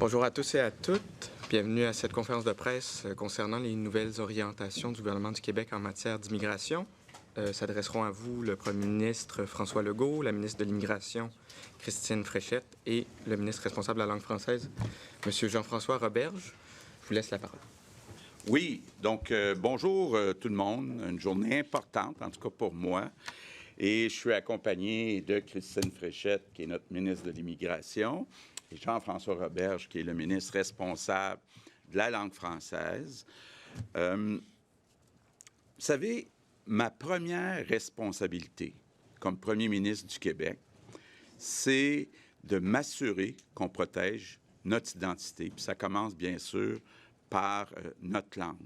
Bonjour à tous et à toutes. Bienvenue à cette conférence de presse concernant les nouvelles orientations du gouvernement du Québec en matière d'immigration. S'adresseront à vous le premier ministre François Legault, la ministre de l'Immigration Christine Fréchette et le ministre responsable de la langue française, M. Jean-François Roberge. Je vous laisse la parole. Oui, donc bonjour tout le monde. Une journée importante, en tout cas pour moi. Et je suis accompagné de Christine Fréchette, qui est notre ministre de l'Immigration, et Jean-François Roberge, qui est le ministre responsable de la langue française. Vous savez, ma première responsabilité comme premier ministre du Québec, c'est de m'assurer qu'on protège notre identité. Puis ça commence, bien sûr, par notre langue.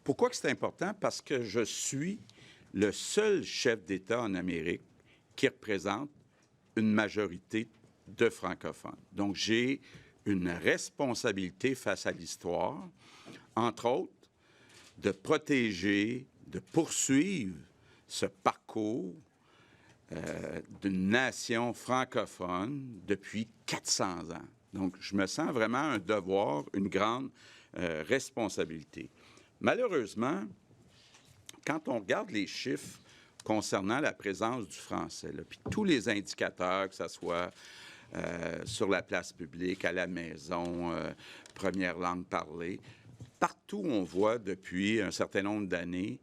Pourquoi que c'est important? Parce que je suis le seul chef d'État en Amérique qui représente une majorité de francophones. Donc, j'ai une responsabilité face à l'histoire, entre autres, de protéger, de poursuivre ce parcours d'une nation francophone depuis 400 ans. Donc, je me sens vraiment un devoir, une grande responsabilité. Malheureusement, quand on regarde les chiffres concernant la présence du français, là, puis tous les indicateurs, que ce soit sur la place publique, à la maison, première langue parlée, partout on voit depuis un certain nombre d'années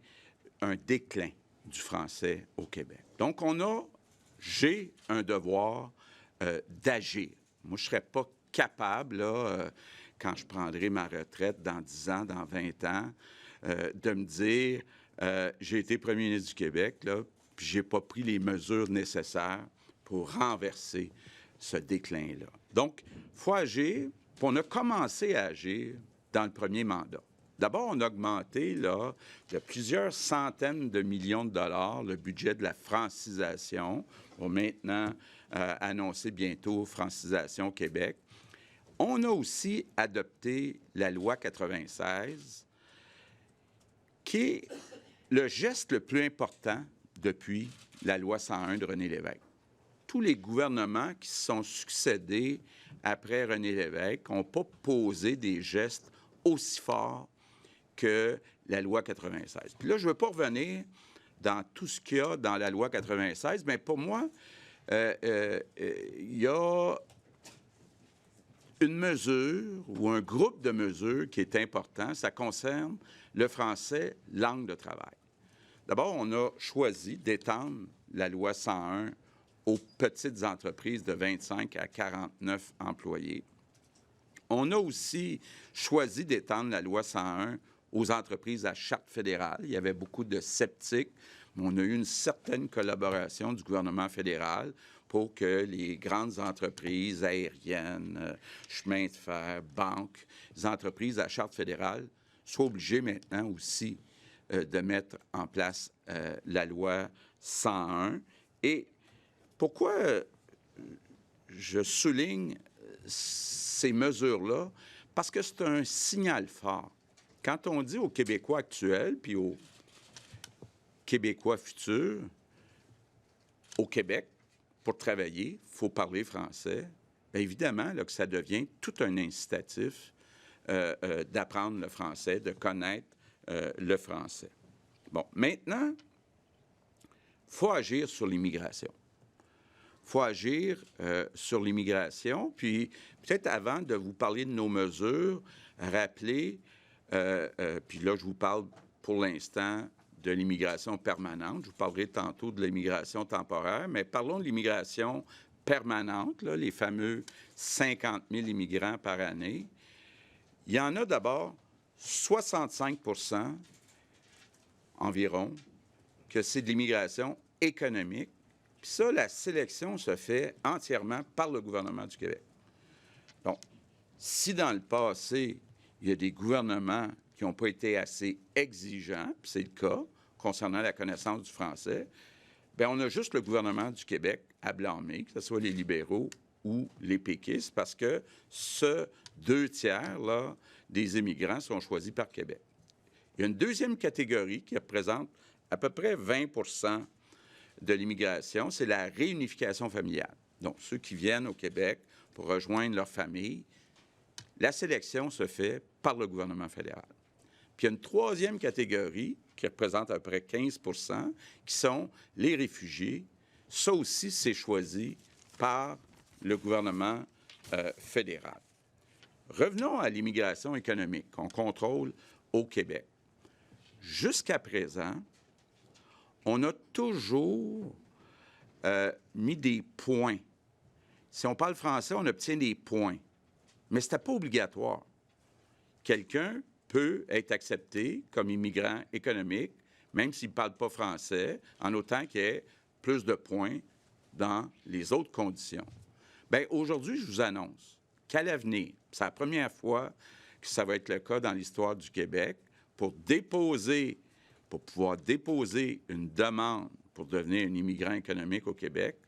un déclin du français au Québec. Donc, j'ai un devoir d'agir. Moi, je ne serais pas capable, là, quand je prendrai ma retraite dans 10 ans, dans 20 ans, de me dire j'ai été premier ministre du Québec, là, puis je n'ai pas pris les mesures nécessaires pour renverser ce déclin-là. Donc, il faut agir. Puis on a commencé à agir dans le premier mandat. D'abord, on a augmenté là, de plusieurs centaines de millions de dollars le budget de la francisation. On va maintenant annoncer bientôt Francisation Québec. On a aussi adopté la loi 96, qui est le geste le plus important depuis la loi 101 de René Lévesque. Tous les gouvernements qui se sont succédés après René Lévesque n'ont pas posé des gestes aussi forts que la loi 96. Puis là, je ne veux pas revenir dans tout ce qu'il y a dans la loi 96, mais pour moi, il y a une mesure ou un groupe de mesures qui est important. Ça concerne le français, langue de travail. D'abord, on a choisi d'étendre la loi 101 aux petites entreprises de 25 à 49 employés. On a aussi choisi d'étendre la loi 101 aux entreprises à charte fédérale. Il y avait beaucoup de sceptiques, mais on a eu une certaine collaboration du gouvernement fédéral pour que les grandes entreprises aériennes, chemins de fer, banques, les entreprises à charte fédérale soient obligées maintenant aussi de mettre en place la loi 101. Et pourquoi je souligne ces mesures-là? Parce que c'est un signal fort. Quand on dit aux Québécois actuels puis aux Québécois futurs, au Québec, pour travailler, il faut parler français, bien évidemment là, que ça devient tout un incitatif d'apprendre le français, de connaître le français. Bon, maintenant, il faut agir sur l'immigration. Il faut agir sur l'immigration. Puis, peut-être avant de vous parler de nos mesures, rappeler, puis là, je vous parle pour l'instant de l'immigration permanente. Je vous parlerai tantôt de l'immigration temporaire, mais parlons de l'immigration permanente, là, les fameux 50 000 immigrants par année. Il y en a d'abord 65 % environ que c'est de l'immigration économique. Puis ça, la sélection se fait entièrement par le gouvernement du Québec. Bon, si dans le passé, il y a des gouvernements qui n'ont pas été assez exigeants, puis c'est le cas, concernant la connaissance du français, bien, on a juste le gouvernement du Québec à blâmer, que ce soit les libéraux ou les péquistes, parce que ce 2/3 là, des immigrants sont choisis par Québec. Il y a une deuxième catégorie qui représente à peu près 20 % de l'immigration, c'est la réunification familiale. Donc, ceux qui viennent au Québec pour rejoindre leur famille, la sélection se fait par le gouvernement fédéral. Puis il y a une troisième catégorie qui représente à peu près 15 qui sont les réfugiés. Ça aussi, c'est choisi par le gouvernement fédéral. Revenons à l'immigration économique qu'on contrôle au Québec. Jusqu'à présent, on a toujours mis des points. Si on parle français, on obtient des points. Mais ce n'était pas obligatoire. Quelqu'un peut être accepté comme immigrant économique, même s'il ne parle pas français, en autant qu'il y ait plus de points dans les autres conditions. Bien, aujourd'hui, je vous annonce qu'à l'avenir, c'est la première fois que ça va être le cas dans l'histoire du Québec, pour pouvoir déposer une demande pour devenir un immigrant économique au Québec,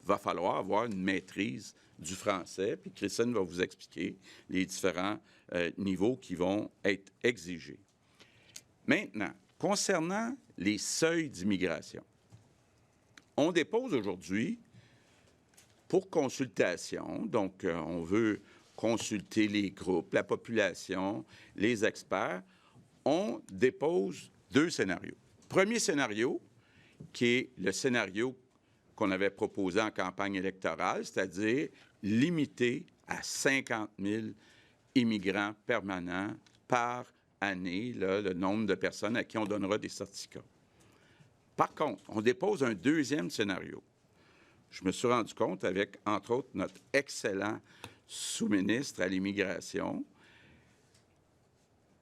il va falloir avoir une maîtrise du français, puis Christine va vous expliquer les différents niveaux qui vont être exigés. Maintenant, concernant les seuils d'immigration, on dépose aujourd'hui pour consultation, donc on veut consulter les groupes, la population, les experts, on dépose 2 scénarios. Premier scénario, qui est le scénario qu'on avait proposé en campagne électorale, c'est-à-dire limité à 50 000 immigrants permanents par année, là, le nombre de personnes à qui on donnera des certificats. Par contre, on dépose un deuxième scénario. Je me suis rendu compte avec, entre autres, notre excellent sous-ministre à l'immigration,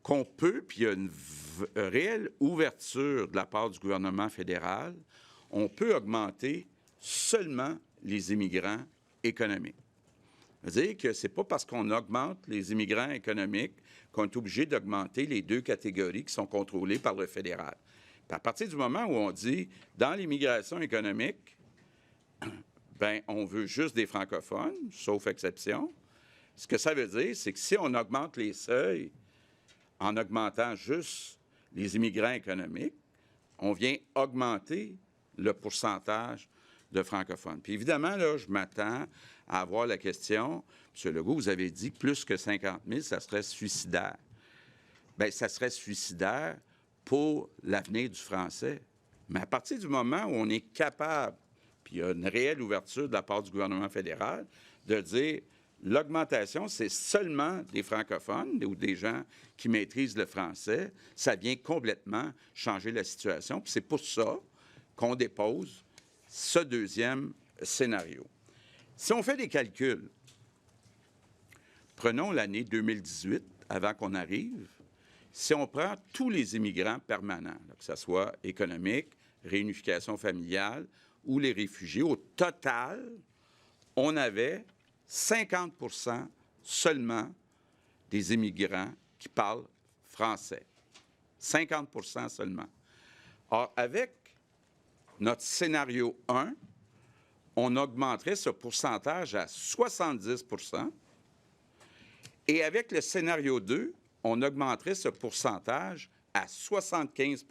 qu'on peut, puis il y a une réelle ouverture de la part du gouvernement fédéral, on peut augmenter seulement les immigrants économiques. C'est-à-dire que ce n'est pas parce qu'on augmente les immigrants économiques qu'on est obligé d'augmenter les 2 catégories qui sont contrôlées par le fédéral. Puis à partir du moment où on dit, dans l'immigration économique, bien, on veut juste des francophones, sauf exception, ce que ça veut dire, c'est que si on augmente les seuils en augmentant juste les immigrants économiques, on vient augmenter le pourcentage de francophones. Puis évidemment, là, je m'attends à avoir la question, M. Legault, vous avez dit que plus que 50 000, ça serait suicidaire. Bien, ça serait suicidaire pour l'avenir du français. Mais à partir du moment où on est capable, puis il y a une réelle ouverture de la part du gouvernement fédéral, de dire l'augmentation, c'est seulement des francophones ou des gens qui maîtrisent le français, ça vient complètement changer la situation. Puis c'est pour ça qu'on dépose ce deuxième scénario. Si on fait des calculs, prenons l'année 2018, avant qu'on arrive, si on prend tous les immigrants permanents, là, que ce soit économique, réunification familiale ou les réfugiés, au total, on avait 50 seulement des immigrants qui parlent français. 50 seulement. Or, avec notre scénario 1, on augmenterait ce pourcentage à 70 et avec le scénario 2, on augmenterait ce pourcentage à 75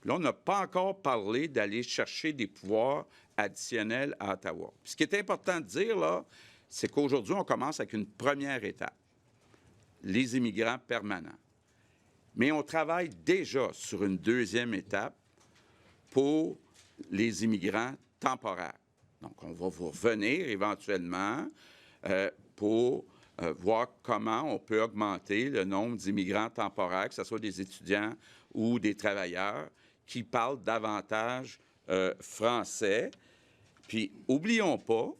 Là, on n'a pas encore parlé d'aller chercher des pouvoirs additionnels à Ottawa. Puis ce qui est important de dire, là, c'est qu'aujourd'hui, on commence avec une première étape, les immigrants permanents. Mais on travaille déjà sur une deuxième étape pour les immigrants temporaires. Donc, on va vous revenir éventuellement pour voir comment on peut augmenter le nombre d'immigrants temporaires, que ce soit des étudiants ou des travailleurs, qui parlent davantage français. Puis, oublions pas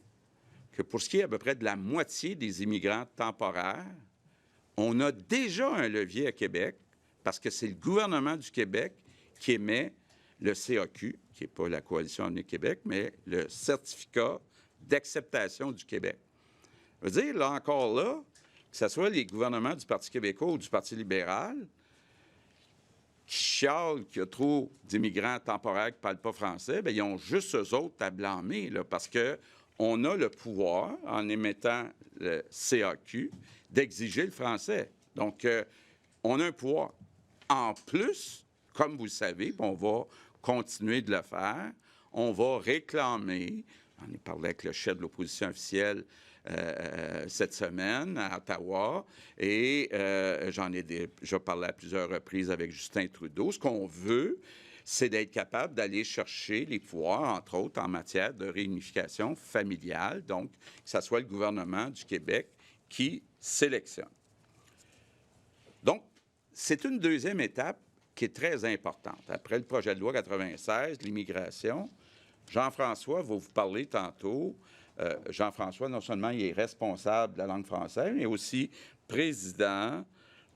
que pour ce qui est à peu près de la moitié des immigrants temporaires, on a déjà un levier à Québec parce que c'est le gouvernement du Québec qui émet le CAQ, qui n'est pas la Coalition Avenir Québec, mais le certificat d'acceptation du Québec. Ça veut dire, là encore là, que ce soit les gouvernements du Parti québécois ou du Parti libéral, qui chialent qu'il y a trop d'immigrants temporaires qui ne parlent pas français, bien, ils ont juste eux autres à blâmer, là, parce qu'on a le pouvoir, en émettant le CAQ, d'exiger le français. Donc, on a un pouvoir. En plus, comme vous le savez, puis on va continuer de le faire, on va réclamer, on a parlé avec le chef de l'opposition officielle cette semaine à Ottawa et j'en ai déjà parlé à plusieurs reprises avec Justin Trudeau. Ce qu'on veut, c'est d'être capable d'aller chercher les pouvoirs, entre autres, en matière de réunification familiale, donc que ce soit le gouvernement du Québec qui sélectionne. Donc, c'est une deuxième étape qui est très importante. Après le projet de loi 96, l'immigration, Jean-François va vous parler tantôt. Jean-François, non seulement il est responsable de la langue française, mais aussi président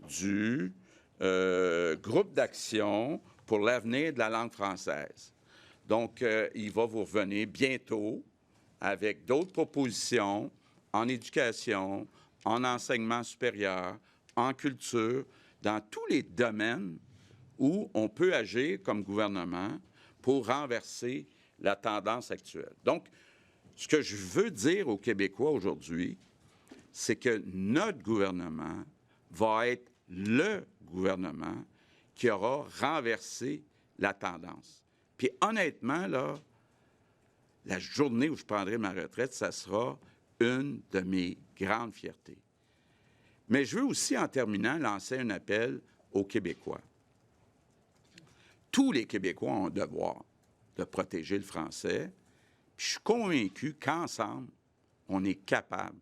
du groupe d'action pour l'avenir de la langue française. Donc, il va vous revenir bientôt avec d'autres propositions en éducation, en enseignement supérieur, en culture, dans tous les domaines où on peut agir comme gouvernement pour renverser la tendance actuelle. Donc, ce que je veux dire aux Québécois aujourd'hui, c'est que notre gouvernement va être le gouvernement qui aura renversé la tendance. Puis honnêtement, là, la journée où je prendrai ma retraite, ça sera une de mes grandes fiertés. Mais je veux aussi, en terminant, lancer un appel aux Québécois. Tous les Québécois ont un devoir de protéger le français. Puis je suis convaincu qu'ensemble, on est capable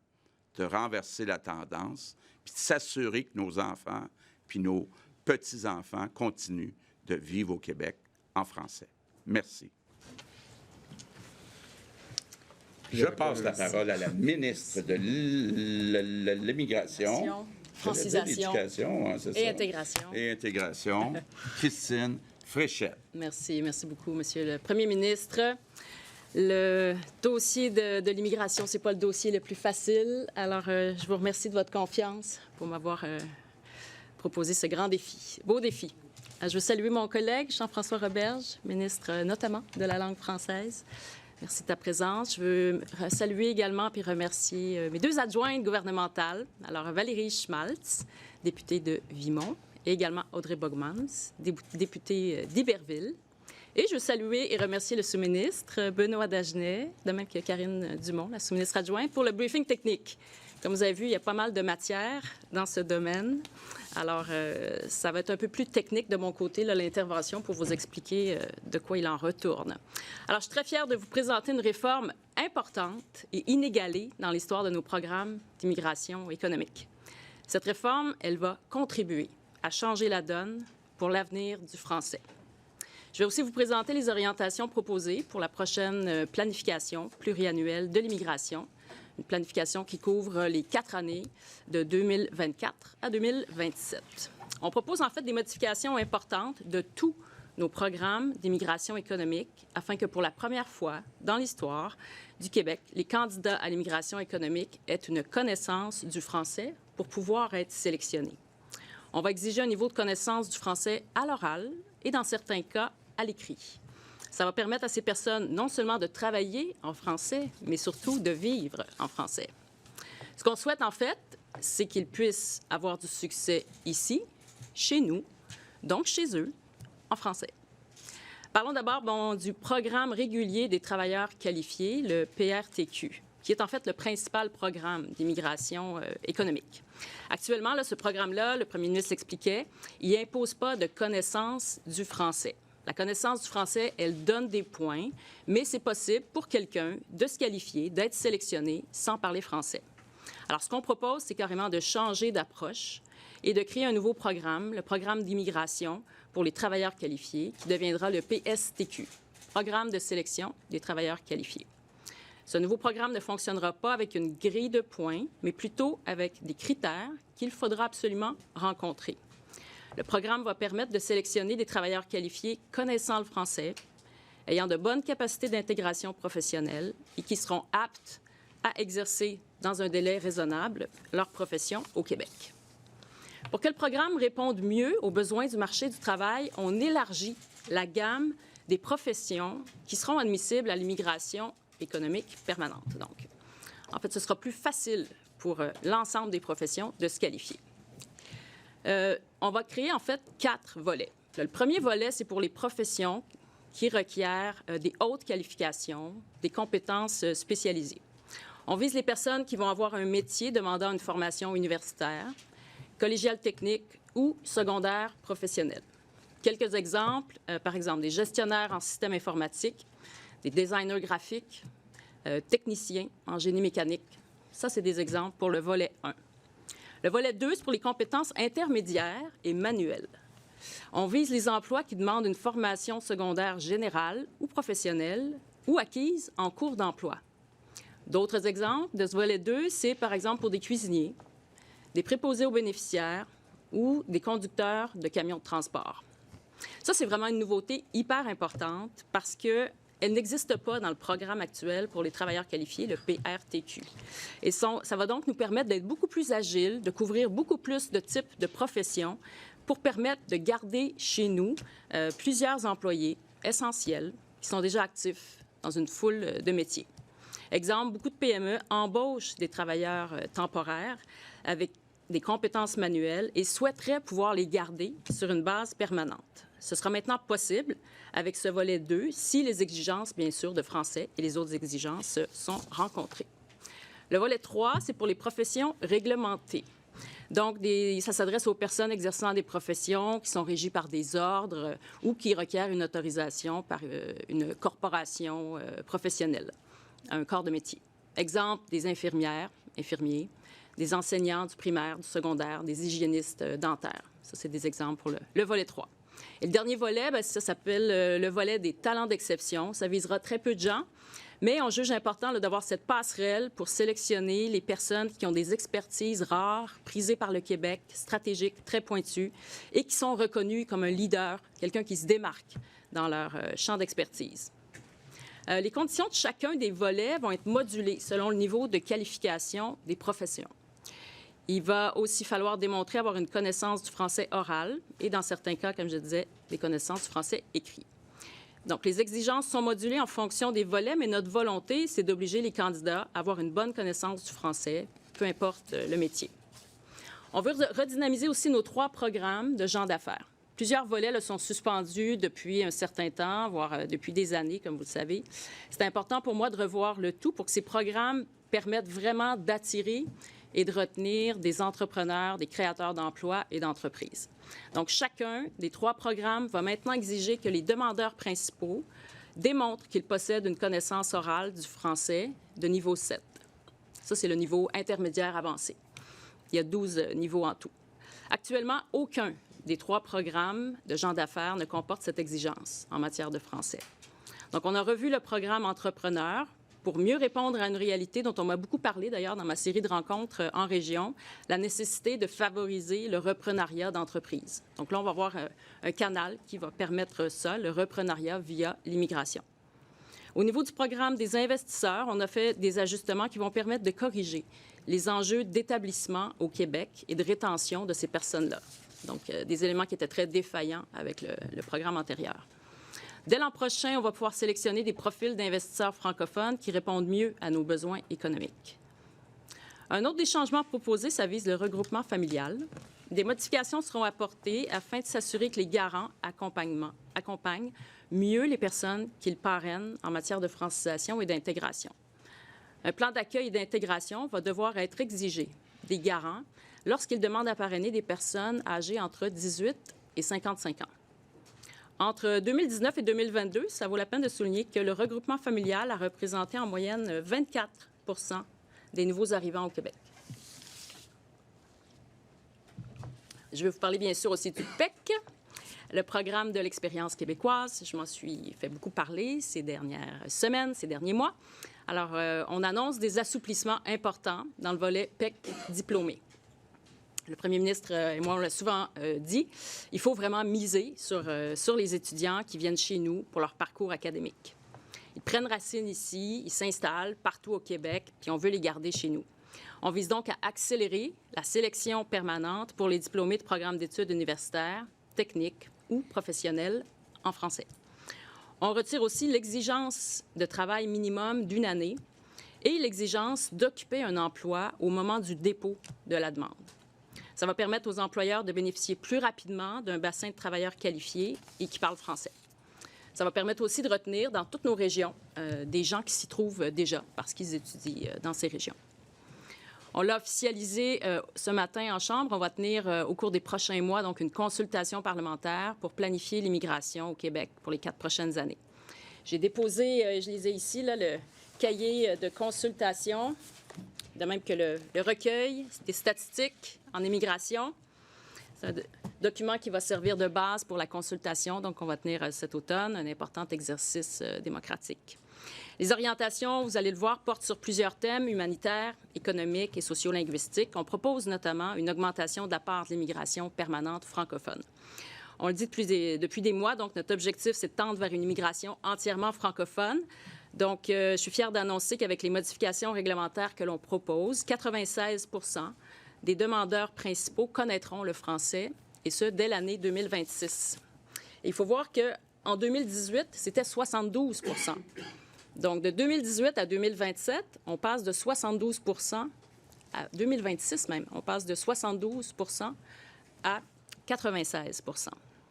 de renverser la tendance puis de s'assurer que nos enfants puis nos petits-enfants continuent de vivre au Québec en français. Merci. Je passe la parole à la ministre de l'Immigration, Francisation et intégration. Et intégration, Christine Fréchette. Merci beaucoup, Monsieur le Premier ministre. Le dossier de l'immigration, ce n'est pas le dossier le plus facile. Alors, je vous remercie de votre confiance pour m'avoir proposé ce grand défi, beau défi. Je veux saluer mon collègue Jean-François Roberge, ministre notamment de la langue française. Merci de ta présence. Je veux saluer également et remercier mes deux adjointes gouvernementales. Alors, Valérie Schmaltz, députée de Vimont, et également Audrey Bogmans, députée d'Iberville. Et je veux saluer et remercier le sous-ministre Benoît Dagenet, de même que Karine Dumont, la sous-ministre adjointe, pour le briefing technique. Comme vous avez vu, il y a pas mal de matière dans ce domaine. Alors, ça va être un peu plus technique de mon côté, l'intervention, pour vous expliquer de quoi il en retourne. Alors, je suis très fière de vous présenter une réforme importante et inégalée dans l'histoire de nos programmes d'immigration économique. Cette réforme, elle va contribuer à changer la donne pour l'avenir du français. Je vais aussi vous présenter les orientations proposées pour la prochaine planification pluriannuelle de l'immigration, une planification qui couvre les 4 années de 2024 à 2027. On propose en fait des modifications importantes de tous nos programmes d'immigration économique afin que pour la première fois dans l'histoire du Québec, les candidats à l'immigration économique aient une connaissance du français pour pouvoir être sélectionnés. On va exiger un niveau de connaissance du français à l'oral et dans certains cas à l'écrit. Ça va permettre à ces personnes non seulement de travailler en français, mais surtout de vivre en français. Ce qu'on souhaite, en fait, c'est qu'ils puissent avoir du succès ici, chez nous, donc chez eux, en français. Parlons d'abord du programme régulier des travailleurs qualifiés, le PRTQ, qui est en fait le principal programme d'immigration économique. Actuellement, là, ce programme-là, le premier ministre l'expliquait, il n'impose pas de connaissance du français. La connaissance du français, elle donne des points, mais c'est possible pour quelqu'un de se qualifier, d'être sélectionné sans parler français. Alors, ce qu'on propose, c'est carrément de changer d'approche et de créer un nouveau programme, le programme d'immigration pour les travailleurs qualifiés, qui deviendra le PSTQ, Programme de sélection des travailleurs qualifiés. Ce nouveau programme ne fonctionnera pas avec une grille de points, mais plutôt avec des critères qu'il faudra absolument rencontrer. Le programme va permettre de sélectionner des travailleurs qualifiés connaissant le français, ayant de bonnes capacités d'intégration professionnelle et qui seront aptes à exercer dans un délai raisonnable leur profession au Québec. Pour que le programme réponde mieux aux besoins du marché du travail, on élargit la gamme des professions qui seront admissibles à l'immigration économique permanente. Donc, en fait, ce sera plus facile pour l'ensemble des professions de se qualifier. On va créer, en fait, 4 volets. Le premier volet, c'est pour les professions qui requièrent des hautes qualifications, des compétences spécialisées. On vise les personnes qui vont avoir un métier demandant une formation universitaire, collégiale technique ou secondaire professionnelle. Quelques exemples, par exemple, des gestionnaires en système informatique, des designers graphiques, techniciens en génie mécanique. Ça, c'est des exemples pour le volet 1. Le volet 2, c'est pour les compétences intermédiaires et manuelles. On vise les emplois qui demandent une formation secondaire générale ou professionnelle ou acquise en cours d'emploi. D'autres exemples de ce volet 2, c'est par exemple pour des cuisiniers, des préposés aux bénéficiaires ou des conducteurs de camions de transport. Ça, c'est vraiment une nouveauté hyper importante parce qu'elle n'existe pas dans le programme actuel pour les travailleurs qualifiés, le PRTQ. Et ça va donc nous permettre d'être beaucoup plus agiles, de couvrir beaucoup plus de types de professions pour permettre de garder chez nous plusieurs employés essentiels qui sont déjà actifs dans une foule de métiers. Exemple, beaucoup de PME embauchent des travailleurs temporaires avec des compétences manuelles et souhaiteraient pouvoir les garder sur une base permanente. Ce sera maintenant possible avec ce volet 2 si les exigences, bien sûr, de français et les autres exigences sont rencontrées. Le volet 3, c'est pour les professions réglementées. Donc, ça s'adresse aux personnes exerçant des professions qui sont régies par des ordres ou qui requièrent une autorisation par une corporation professionnelle, un corps de métier. Exemple, des infirmières, infirmiers, des enseignants du primaire, du secondaire, des hygiénistes dentaires. Ça, c'est des exemples pour le volet 3. Et le dernier volet, bien, ça s'appelle le volet des talents d'exception. Ça visera très peu de gens, mais on juge important d'avoir cette passerelle pour sélectionner les personnes qui ont des expertises rares, prisées par le Québec, stratégiques, très pointues, et qui sont reconnues comme un leader, quelqu'un qui se démarque dans leur champ d'expertise. Les conditions de chacun des volets vont être modulées selon le niveau de qualification des professions. Il va aussi falloir démontrer avoir une connaissance du français oral et, dans certains cas, comme je disais, des connaissances du français écrit. Donc, les exigences sont modulées en fonction des volets, mais notre volonté, c'est d'obliger les candidats à avoir une bonne connaissance du français, peu importe le métier. On veut redynamiser aussi nos 3 programmes de gens d'affaires. Plusieurs volets sont suspendus depuis un certain temps, voire depuis des années, comme vous le savez. C'est important pour moi de revoir le tout pour que ces programmes permettent vraiment d'attirer et de retenir des entrepreneurs, des créateurs d'emplois et d'entreprises. Donc, chacun des 3 programmes va maintenant exiger que les demandeurs principaux démontrent qu'ils possèdent une connaissance orale du français de niveau 7. Ça, c'est le niveau intermédiaire avancé. Il y a 12 niveaux en tout. Actuellement, aucun des 3 programmes de gens d'affaires ne comporte cette exigence en matière de français. Donc, on a revu le programme Entrepreneur pour mieux répondre à une réalité dont on m'a beaucoup parlé, d'ailleurs, dans ma série de rencontres en région, la nécessité de favoriser le reprenariat d'entreprises. Donc là, on va avoir un canal qui va permettre ça, le reprenariat via l'immigration. Au niveau du programme des investisseurs, on a fait des ajustements qui vont permettre de corriger les enjeux d'établissement au Québec et de rétention de ces personnes-là. Donc, des éléments qui étaient très défaillants avec le programme antérieur. Dès l'an prochain, on va pouvoir sélectionner des profils d'investisseurs francophones qui répondent mieux à nos besoins économiques. Un autre des changements proposés, ça vise le regroupement familial. Des modifications seront apportées afin de s'assurer que les garants accompagnent mieux les personnes qu'ils parrainent en matière de francisation et d'intégration. Un plan d'accueil et d'intégration va devoir être exigé des garants lorsqu'ils demandent à parrainer des personnes âgées entre 18 et 55 ans. Entre 2019 et 2022, ça vaut la peine de souligner que le regroupement familial a représenté en moyenne 24 des nouveaux arrivants au Québec. Je vais vous parler bien sûr aussi du PEC, le programme de l'expérience québécoise. Je m'en suis fait beaucoup parler ces dernières semaines, ces derniers mois. Alors, on annonce des assouplissements importants dans le volet PEC diplômé. Le premier ministre et moi, on l'a souvent dit, il faut vraiment miser sur les étudiants qui viennent chez nous pour leur parcours académique. Ils prennent racine ici, ils s'installent partout au Québec, puis on veut les garder chez nous. On vise donc à accélérer la sélection permanente pour les diplômés de programmes d'études universitaires, techniques ou professionnels en français. On retire aussi l'exigence de travail minimum d'1 année et l'exigence d'occuper un emploi au moment du dépôt de la demande. Ça va permettre aux employeurs de bénéficier plus rapidement d'un bassin de travailleurs qualifiés et qui parlent français. Ça va permettre aussi de retenir dans toutes nos régions des gens qui s'y trouvent déjà parce qu'ils étudient dans ces régions. On l'a officialisé ce matin en Chambre. On va tenir au cours des prochains mois donc une consultation parlementaire pour planifier l'immigration au Québec pour les 4 prochaines années. J'ai déposé, je les ai ici, là, le cahier de consultation, de même que le recueil des statistiques en immigration. C'est un document qui va servir de base pour la consultation, donc on va tenir cet automne, un important exercice démocratique. Les orientations, vous allez le voir, portent sur plusieurs thèmes humanitaires, économiques et sociolinguistiques. On propose notamment une augmentation de la part de l'immigration permanente francophone. On le dit depuis des mois, donc notre objectif, c'est de tendre vers une immigration entièrement francophone. Donc, je suis fière d'annoncer qu'avec les modifications réglementaires que l'on propose, 96 % des demandeurs principaux connaîtront le français, et ce, dès l'année 2026. Et il faut voir qu'en 2018, c'était 72 %. Donc, de 2018 à 2027, on passe de 72 % à 2026 même, on passe de 72 % à 96 %.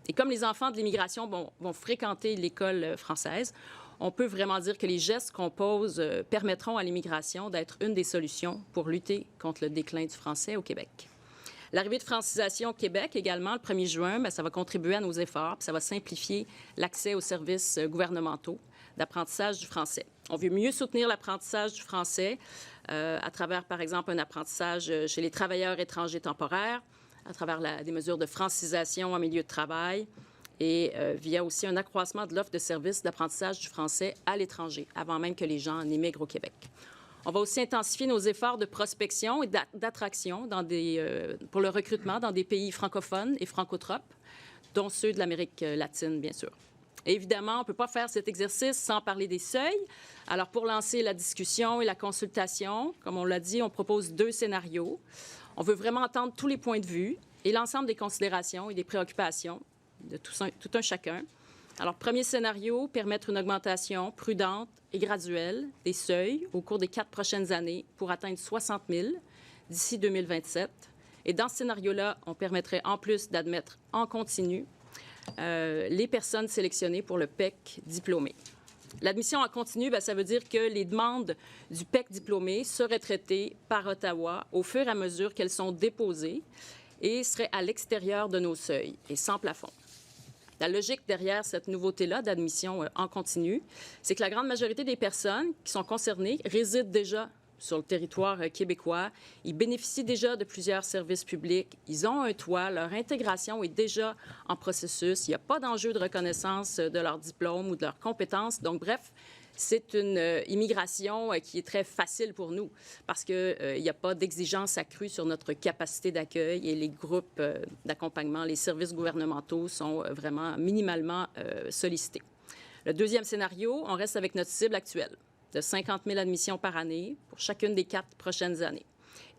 Et comme les enfants de l'immigration vont fréquenter l'école française, on peut vraiment dire que les gestes qu'on pose permettront à l'immigration d'être une des solutions pour lutter contre le déclin du français au Québec. L'arrivée de francisation au Québec également, le 1er juin, bien, ça va contribuer à nos efforts, puis ça va simplifier l'accès aux services gouvernementaux d'apprentissage du français. On veut mieux soutenir l'apprentissage du français à travers, par exemple, un apprentissage chez les travailleurs étrangers temporaires, à travers des mesures de francisation en milieu de travail et via aussi un accroissement de l'offre de services d'apprentissage du français à l'étranger, avant même que les gens n'immigrent au Québec. On va aussi intensifier nos efforts de prospection et d'attraction pour le recrutement dans des pays francophones et francotropes, dont ceux de l'Amérique latine, bien sûr. Et évidemment, on ne peut pas faire cet exercice sans parler des seuils. Alors, pour lancer la discussion et la consultation, comme on l'a dit, on propose 2 scénarios. On veut vraiment entendre tous les points de vue et l'ensemble des considérations et des préoccupations de tout un chacun. Alors, premier scénario, permettre une augmentation prudente et graduelle des seuils au cours des 4 prochaines années pour atteindre 60 000 d'ici 2027. Et dans ce scénario-là, on permettrait en plus d'admettre en continu les personnes sélectionnées pour le PEC diplômé. L'admission en continu, bien, ça veut dire que les demandes du PEC diplômé seraient traitées par Ottawa au fur et à mesure qu'elles sont déposées et seraient à l'extérieur de nos seuils et sans plafond. La logique derrière cette nouveauté-là d'admission en continu, c'est que la grande majorité des personnes qui sont concernées résident déjà sur le territoire québécois. Ils bénéficient déjà de plusieurs services publics. Ils ont un toit. Leur intégration est déjà en processus. Il n'y a pas d'enjeu de reconnaissance de leur diplôme ou de leurs compétences. Donc, bref, c'est une immigration qui est très facile pour nous parce qu'il n'y a pas d'exigence accrue sur notre capacité d'accueil et les groupes d'accompagnement, les services gouvernementaux sont vraiment minimalement sollicités. Le deuxième scénario, on reste avec notre cible actuelle de 50 000 admissions par année pour chacune des 4 prochaines années.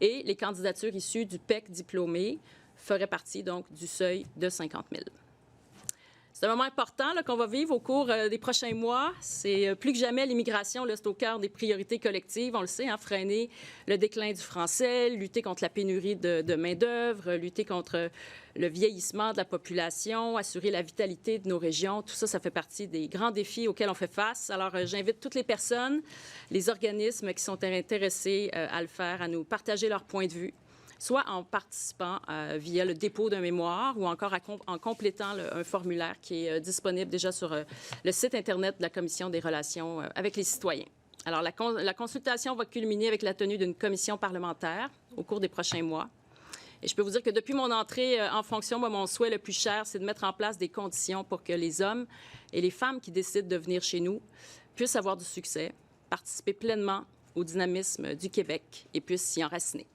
Et les candidatures issues du PEC diplômé feraient partie donc du seuil de 50 000. C'est un moment important qu'on va vivre au cours des prochains mois. C'est plus que jamais l'immigration, c'est au cœur des priorités collectives. On le sait, freiner le déclin du français, lutter contre la pénurie de main-d'œuvre, lutter contre le vieillissement de la population, assurer la vitalité de nos régions. Tout ça, ça fait partie des grands défis auxquels on fait face. Alors, j'invite toutes les personnes, les organismes qui sont intéressés à le faire, à nous partager leur point de vue, soit en participant via le dépôt d'un mémoire ou encore en complétant un formulaire qui est disponible déjà sur le site Internet de la Commission des relations avec les citoyens. Alors, la consultation va culminer avec la tenue d'une commission parlementaire au cours des prochains mois. Et je peux vous dire que depuis mon entrée en fonction, moi, mon souhait le plus cher, c'est de mettre en place des conditions pour que les hommes et les femmes qui décident de venir chez nous puissent avoir du succès, participer pleinement au dynamisme du Québec et puissent s'y enraciner.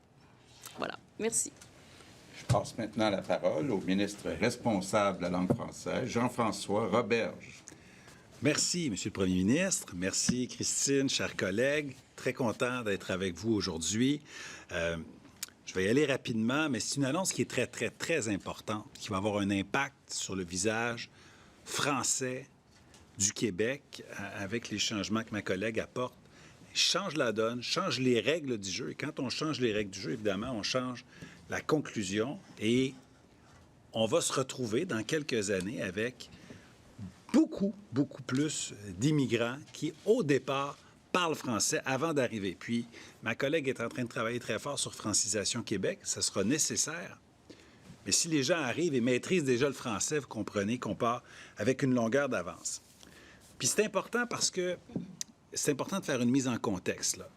Voilà. Merci. Je passe maintenant la parole au ministre responsable de la langue française, Jean-François Roberge. Merci, Monsieur le Premier ministre. Merci, Christine, chers collègues. Très content d'être avec vous aujourd'hui. Je vais y aller rapidement, mais c'est une annonce qui est très, très, très importante, qui va avoir un impact sur le visage français du Québec avec les changements que ma collègue apporte. Change la donne, change les règles du jeu. Et quand on change les règles du jeu, évidemment, on change la conclusion et on va se retrouver dans quelques années avec beaucoup, beaucoup plus d'immigrants qui, au départ, parlent français avant d'arriver. Puis, ma collègue est en train de travailler très fort sur Francisation Québec. Ça sera nécessaire. Mais si les gens arrivent et maîtrisent déjà le français, vous comprenez qu'on part avec une longueur d'avance. Puis c'est important parce que c'est important de faire une mise en contexte, là.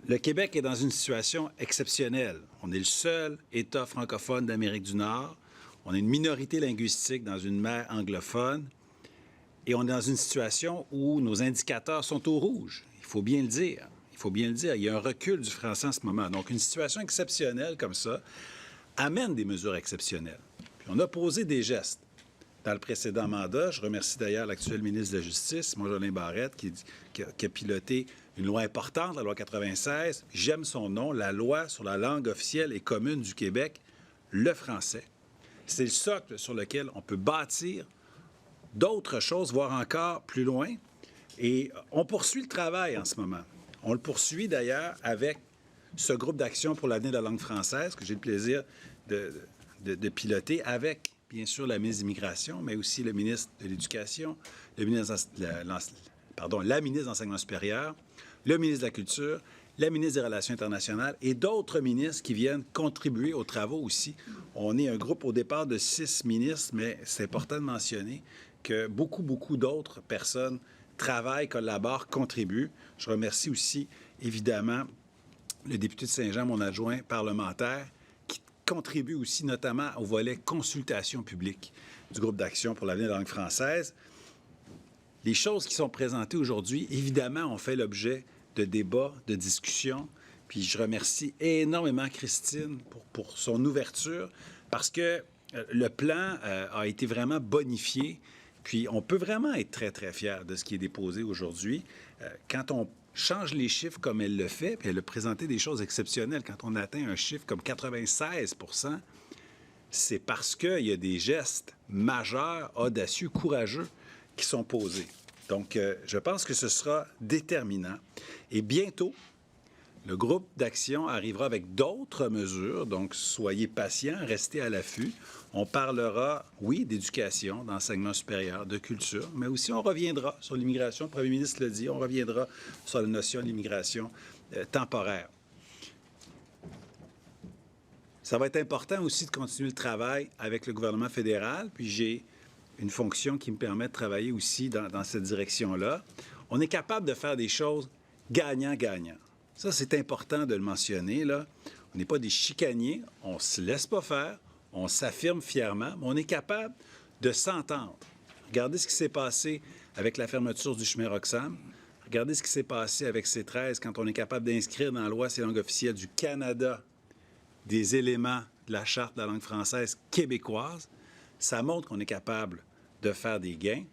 Le Québec est dans une situation exceptionnelle. On est le seul État francophone d'Amérique du Nord. On est une minorité linguistique dans une mer anglophone. Et on est dans une situation où nos indicateurs sont au rouge. Il faut bien le dire. Il faut bien le dire. Il y a un recul du français en ce moment. Donc, une situation exceptionnelle comme ça amène des mesures exceptionnelles. Puis on a posé des gestes. Dans le précédent mandat, je remercie d'ailleurs l'actuel ministre de la Justice, Jolin Barrette, qui a piloté une loi importante, la loi 96. J'aime son nom, la loi sur la langue officielle et commune du Québec, le français. C'est le socle sur lequel on peut bâtir d'autres choses, voire encore plus loin. Et on poursuit le travail en ce moment. On le poursuit d'ailleurs avec ce groupe d'action pour l'avenir de la langue française que j'ai le plaisir de piloter avec, bien sûr, la ministre de l'Immigration, mais aussi le ministre de l'Éducation, la ministre de l'Enseignement supérieur, le ministre de la Culture, la ministre des Relations internationales et d'autres ministres qui viennent contribuer aux travaux aussi. On est un groupe au départ de 6 ministres, mais c'est important de mentionner que beaucoup d'autres personnes travaillent, collaborent, contribuent. Je remercie aussi, évidemment, le député de Saint-Jean, mon adjoint parlementaire, qui contribue aussi notamment au volet consultation publique du groupe d'action pour l'avenir de la langue française. Les choses qui sont présentées aujourd'hui, évidemment, ont fait l'objet de débats, de discussions. Puis je remercie énormément Christine pour son ouverture parce que le plan a été vraiment bonifié. Puis on peut vraiment être très, très fiers de ce qui est déposé aujourd'hui. Quand on change les chiffres comme elle le fait, puis elle a présenté des choses exceptionnelles. Quand on atteint un chiffre comme 96 %, c'est parce qu'il y a des gestes majeurs, audacieux, courageux qui sont posés. Donc, je pense que ce sera déterminant. Et bientôt, le groupe d'action arrivera avec d'autres mesures. Donc, soyez patients, restez à l'affût. On parlera, oui, d'éducation, d'enseignement supérieur, de culture, mais aussi on reviendra sur l'immigration. Le premier ministre l'a dit, on reviendra sur la notion de l'immigration temporaire. Ça va être important aussi de continuer le travail avec le gouvernement fédéral, puis j'ai une fonction qui me permet de travailler aussi dans cette direction-là. On est capable de faire des choses gagnant-gagnant. Ça, c'est important de le mentionner, là. On n'est pas des chicaniers, on ne se laisse pas faire, on s'affirme fièrement, mais on est capable de s'entendre. Regardez ce qui s'est passé avec la fermeture du chemin Roxham. Regardez ce qui s'est passé avec C13 quand on est capable d'inscrire dans la loi ces langues officielles du Canada des éléments de la Charte de la langue française québécoise. Ça montre qu'on est capable de faire des gains.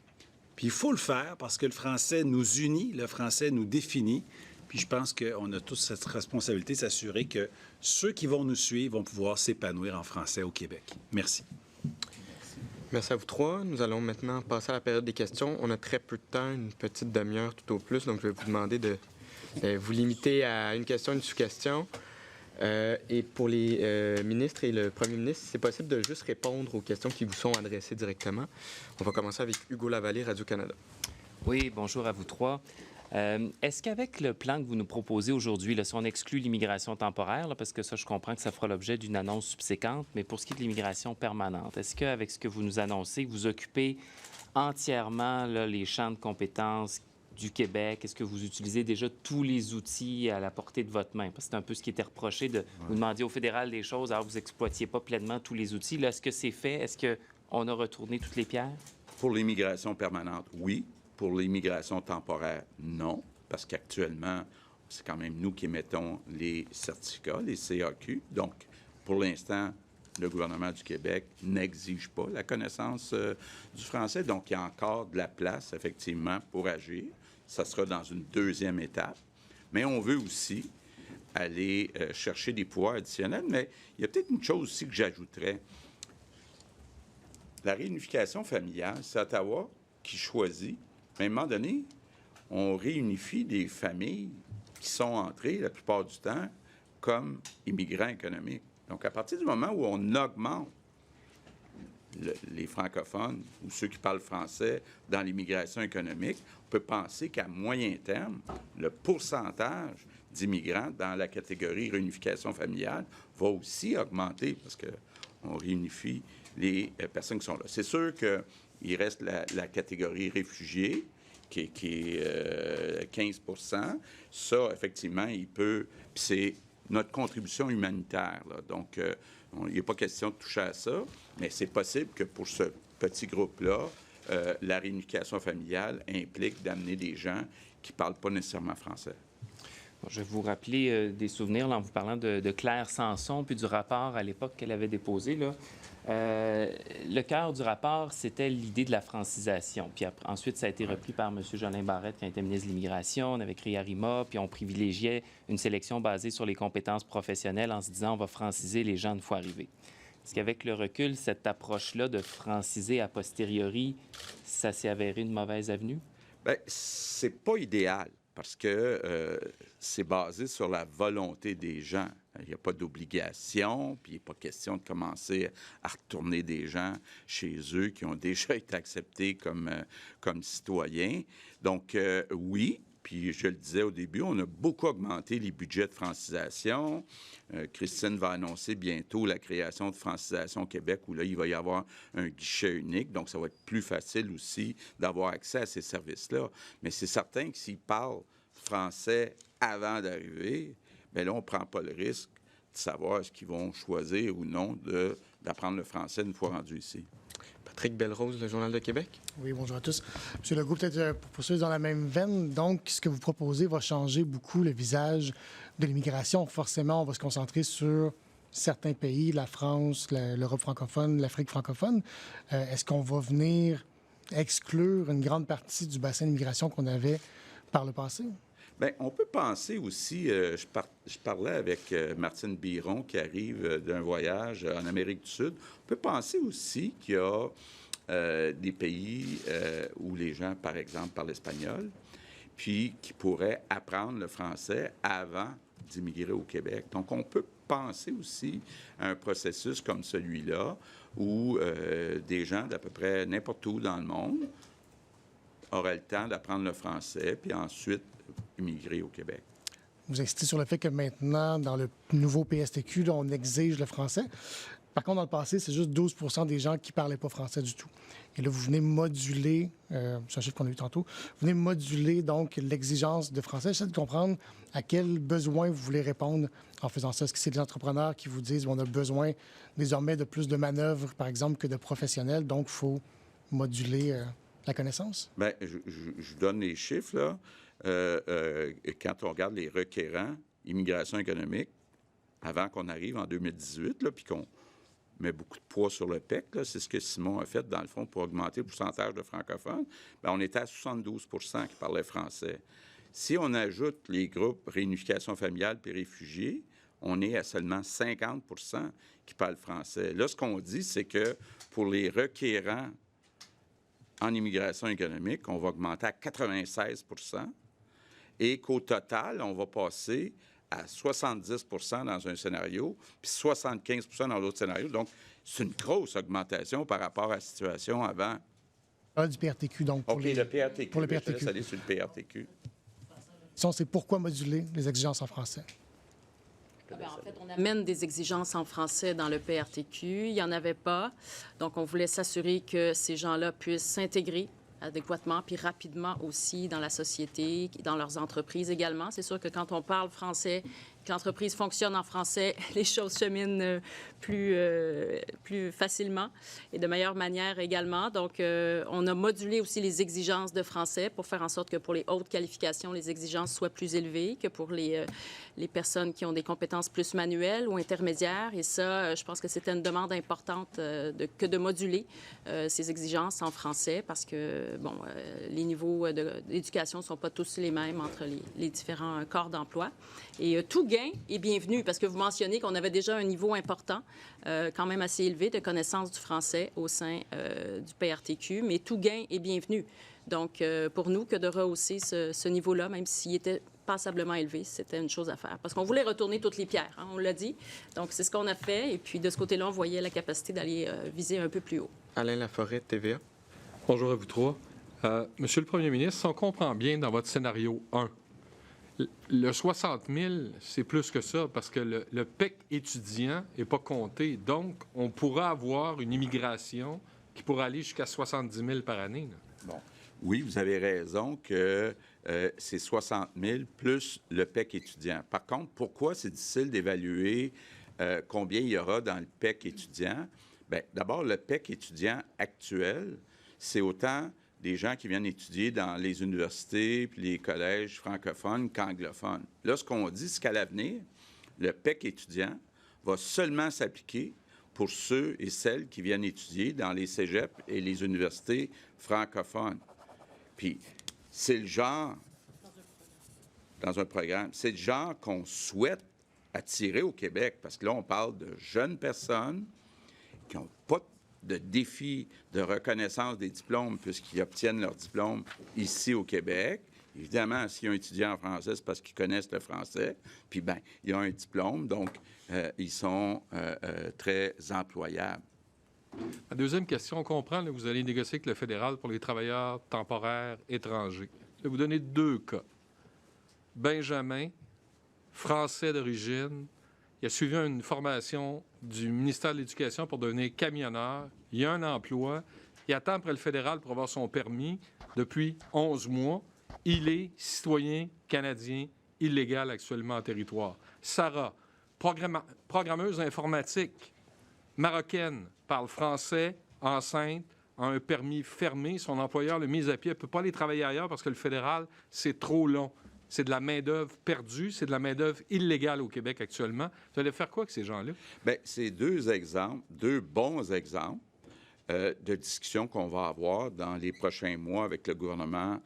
Puis il faut le faire parce que le français nous unit, le français nous définit. Puis je pense qu'on a tous cette responsabilité de s'assurer que ceux qui vont nous suivre vont pouvoir s'épanouir en français au Québec. Merci. Merci à vous trois. Nous allons maintenant passer à la période des questions. On a très peu de temps, une petite demi-heure tout au plus, donc je vais vous demander de vous limiter à une question, une sous-question. Et pour les ministres et le premier ministre, c'est possible de juste répondre aux questions qui vous sont adressées directement. On va commencer avec Hugo Lavallée, Radio-Canada. Oui, bonjour à vous trois. Est-ce qu'avec le plan que vous nous proposez aujourd'hui, là, si on exclut l'immigration temporaire, là, parce que ça, je comprends que ça fera l'objet d'une annonce subséquente, mais pour ce qui est de l'immigration permanente, est-ce qu'avec ce que vous nous annoncez, vous occupez entièrement là, les champs de compétences du Québec? Est-ce que vous utilisez déjà tous les outils à la portée de votre main? Parce que c'est un peu ce qui était reproché de vous demander au fédéral des choses alors que vous n'exploitiez pas pleinement tous les outils. Là, est-ce que c'est fait? Est-ce qu'on a retourné toutes les pierres? Pour l'immigration permanente, oui. Pour l'immigration temporaire, non, parce qu'actuellement, c'est quand même nous qui émettons les certificats, les CAQ. Donc, pour l'instant, le gouvernement du Québec n'exige pas la connaissance du français. Donc, il y a encore de la place, effectivement, pour agir. Ça sera dans une deuxième étape. Mais on veut aussi aller chercher des pouvoirs additionnels. Mais il y a peut-être une chose aussi que j'ajouterais. La réunification familiale, c'est Ottawa qui choisit. Mais à un moment donné, on réunifie des familles qui sont entrées, la plupart du temps, comme immigrants économiques. Donc, à partir du moment où on augmente les francophones ou ceux qui parlent français dans l'immigration économique, on peut penser qu'à moyen terme, le pourcentage d'immigrants dans la catégorie réunification familiale va aussi augmenter parce qu'on réunifie les personnes qui sont là. C'est sûr qu'il reste la catégorie réfugiés, qui est 15 %. Ça, effectivement, il peut... Puis c'est notre contribution humanitaire, là. Donc, il n'est pas question de toucher à ça, mais c'est possible que pour ce petit groupe-là, la réunification familiale implique d'amener des gens qui ne parlent pas nécessairement français. Bon, je vais vous rappeler des souvenirs là, en vous parlant de Claire Sanson, puis du rapport à l'époque qu'elle avait déposé, là. Le cœur du rapport, c'était l'idée de la francisation. Puis ensuite, ça a été repris par M. Jolin Barrette, qui était ministre de l'Immigration. On avait créé ARIMA, puis on privilégiait une sélection basée sur les compétences professionnelles en se disant on va franciser les gens une fois arrivés. Est-ce qu'avec le recul, cette approche-là de franciser a posteriori, ça s'est avéré une mauvaise avenue? Bien, c'est pas idéal. Parce que c'est basé sur la volonté des gens. Il n'y a pas d'obligation, puis il n'est pas question de commencer à retourner des gens chez eux qui ont déjà été acceptés comme citoyens. Donc, oui, puis je le disais au début, on a beaucoup augmenté les budgets de francisation. Christine va annoncer bientôt la création de Francisation Québec, où là, il va y avoir un guichet unique. Donc, ça va être plus facile aussi d'avoir accès à ces services-là. Mais c'est certain que s'ils parlent français avant d'arriver, bien là, on ne prend pas le risque de savoir est-ce qu'ils vont choisir ou non d'apprendre le français une fois rendus ici. Patrick Belrose, le Journal de Québec. Oui, bonjour à tous. Monsieur Legault, peut-être pour poursuivre dans la même veine, donc, ce que vous proposez va changer beaucoup le visage de l'immigration. Forcément, on va se concentrer sur certains pays, la France, l'Europe francophone, l'Afrique francophone. Est-ce qu'on va venir exclure une grande partie du bassin d'immigration qu'on avait par le passé? Bien, on peut penser aussi, je parlais avec Martine Biron qui arrive d'un voyage en Amérique du Sud, on peut penser aussi qu'il y a des pays où les gens, par exemple, parlent espagnol, puis qui pourraient apprendre le français avant d'immigrer au Québec. Donc, on peut penser aussi à un processus comme celui-là où des gens d'à peu près n'importe où dans le monde auraient le temps d'apprendre le français, puis ensuite immigrer au Québec. Vous insistez sur le fait que maintenant, dans le nouveau PSTQ, là, on exige le français. Par contre, dans le passé, c'est juste 12 % des gens qui ne parlaient pas français du tout. Et là, vous venez moduler, c'est un chiffre qu'on a eu tantôt, vous venez moduler donc l'exigence de français. J'essaie de comprendre à quels besoins vous voulez répondre en faisant ça. Est-ce que c'est des entrepreneurs qui vous disent qu'on a besoin désormais de plus de manœuvres, par exemple, que de professionnels, donc il faut moduler la connaissance? Bien, je donne les chiffres, là. Quand on regarde les requérants immigration économique, avant qu'on arrive en 2018, là, puis qu'on met beaucoup de poids sur le PEC, là, c'est ce que Simon a fait, dans le fond, pour augmenter le pourcentage de francophones, bien, on était à 72 % qui parlaient français. Si on ajoute les groupes réunification familiale puis réfugiés, on est à seulement 50 % qui parlent français. Là, ce qu'on dit, c'est que pour les requérants en immigration économique, on va augmenter à 96 % et qu'au total, on va passer à 70 % dans un scénario, puis 75 % dans l'autre scénario. Donc, c'est une grosse augmentation par rapport à la situation avant. Du PRTQ, donc. OK, le PRTQ. Pour le Je PRTQ. laisse aller sur le PRTQ. C'est pourquoi moduler les exigences en français? Bien, en fait, on amène des exigences en français dans le PRTQ. Il n'y en avait pas. Donc, on voulait s'assurer que ces gens-là puissent s'intégrer adéquatement, puis rapidement aussi dans la société, dans leurs entreprises également. C'est sûr que quand on parle français, que l'entreprise fonctionne en français, les choses cheminent plus facilement et de meilleure manière également. Donc, on a modulé aussi les exigences de français pour faire en sorte que pour les hautes qualifications, les exigences soient plus élevées que pour les personnes qui ont des compétences plus manuelles ou intermédiaires. Et ça, je pense que c'était une demande importante que de moduler ces exigences en français parce que, bon, les niveaux d'éducation ne sont pas tous les mêmes entre les différents corps d'emploi. Et tout gain est bienvenu parce que vous mentionnez qu'on avait déjà un niveau important, quand même assez élevé, de connaissance du français au sein du PRTQ, mais tout gain est bienvenu. Donc, pour nous, que de rehausser ce niveau-là, même s'il était passablement élevé, c'était une chose à faire. Parce qu'on voulait retourner toutes les pierres, hein, on l'a dit. Donc, c'est ce qu'on a fait. Et puis, de ce côté-là, on voyait la capacité d'aller viser un peu plus haut. Alain Laforêt, TVA. Bonjour à vous trois. Monsieur le Premier ministre, si on comprend bien dans votre scénario 1, le 60 000, c'est plus que ça parce que le PEC étudiant n'est pas compté. Donc, on pourra avoir une immigration qui pourra aller jusqu'à 70 000 par année. Là. Bon. Oui, vous avez raison que c'est 60 000 plus le PEC étudiant. Par contre, pourquoi c'est difficile d'évaluer combien il y aura dans le PEC étudiant? Bien, d'abord, le PEC étudiant actuel, c'est autant des gens qui viennent étudier dans les universités puis les collèges francophones qu'anglophones. Là, ce qu'on dit, c'est qu'à l'avenir, le PEC étudiant va seulement s'appliquer pour ceux et celles qui viennent étudier dans les cégeps et les universités francophones. Puis, c'est le genre, dans un programme, c'est le genre qu'on souhaite attirer au Québec, parce que là, on parle de jeunes personnes qui n'ont pas de défi de reconnaissance des diplômes puisqu'ils obtiennent leur diplôme ici au Québec. Évidemment, s'ils ont étudié en français, c'est parce qu'ils connaissent le français. Puis, bien, ils ont un diplôme, donc ils sont très employables. Ma deuxième question, on comprend, là, vous allez négocier avec le fédéral pour les travailleurs temporaires étrangers. Je vais vous donner 2 cas. Benjamin, français d'origine, il a suivi une formation du ministère de l'Éducation pour devenir camionneur. Il a un emploi. Il attend après le fédéral pour avoir son permis depuis 11 mois. Il est citoyen canadien illégal actuellement en territoire. Sarah, programmeuse informatique, marocaine, parle français, enceinte, a un permis fermé. Son employeur l'a mise à pied. Elle ne peut pas aller travailler ailleurs parce que le fédéral, c'est trop long. C'est de la main-d'œuvre perdue, c'est de la main-d'œuvre illégale au Québec actuellement. Vous allez faire quoi avec ces gens-là? Bien, c'est 2 exemples, 2 bons exemples de discussions qu'on va avoir dans les prochains mois avec le gouvernement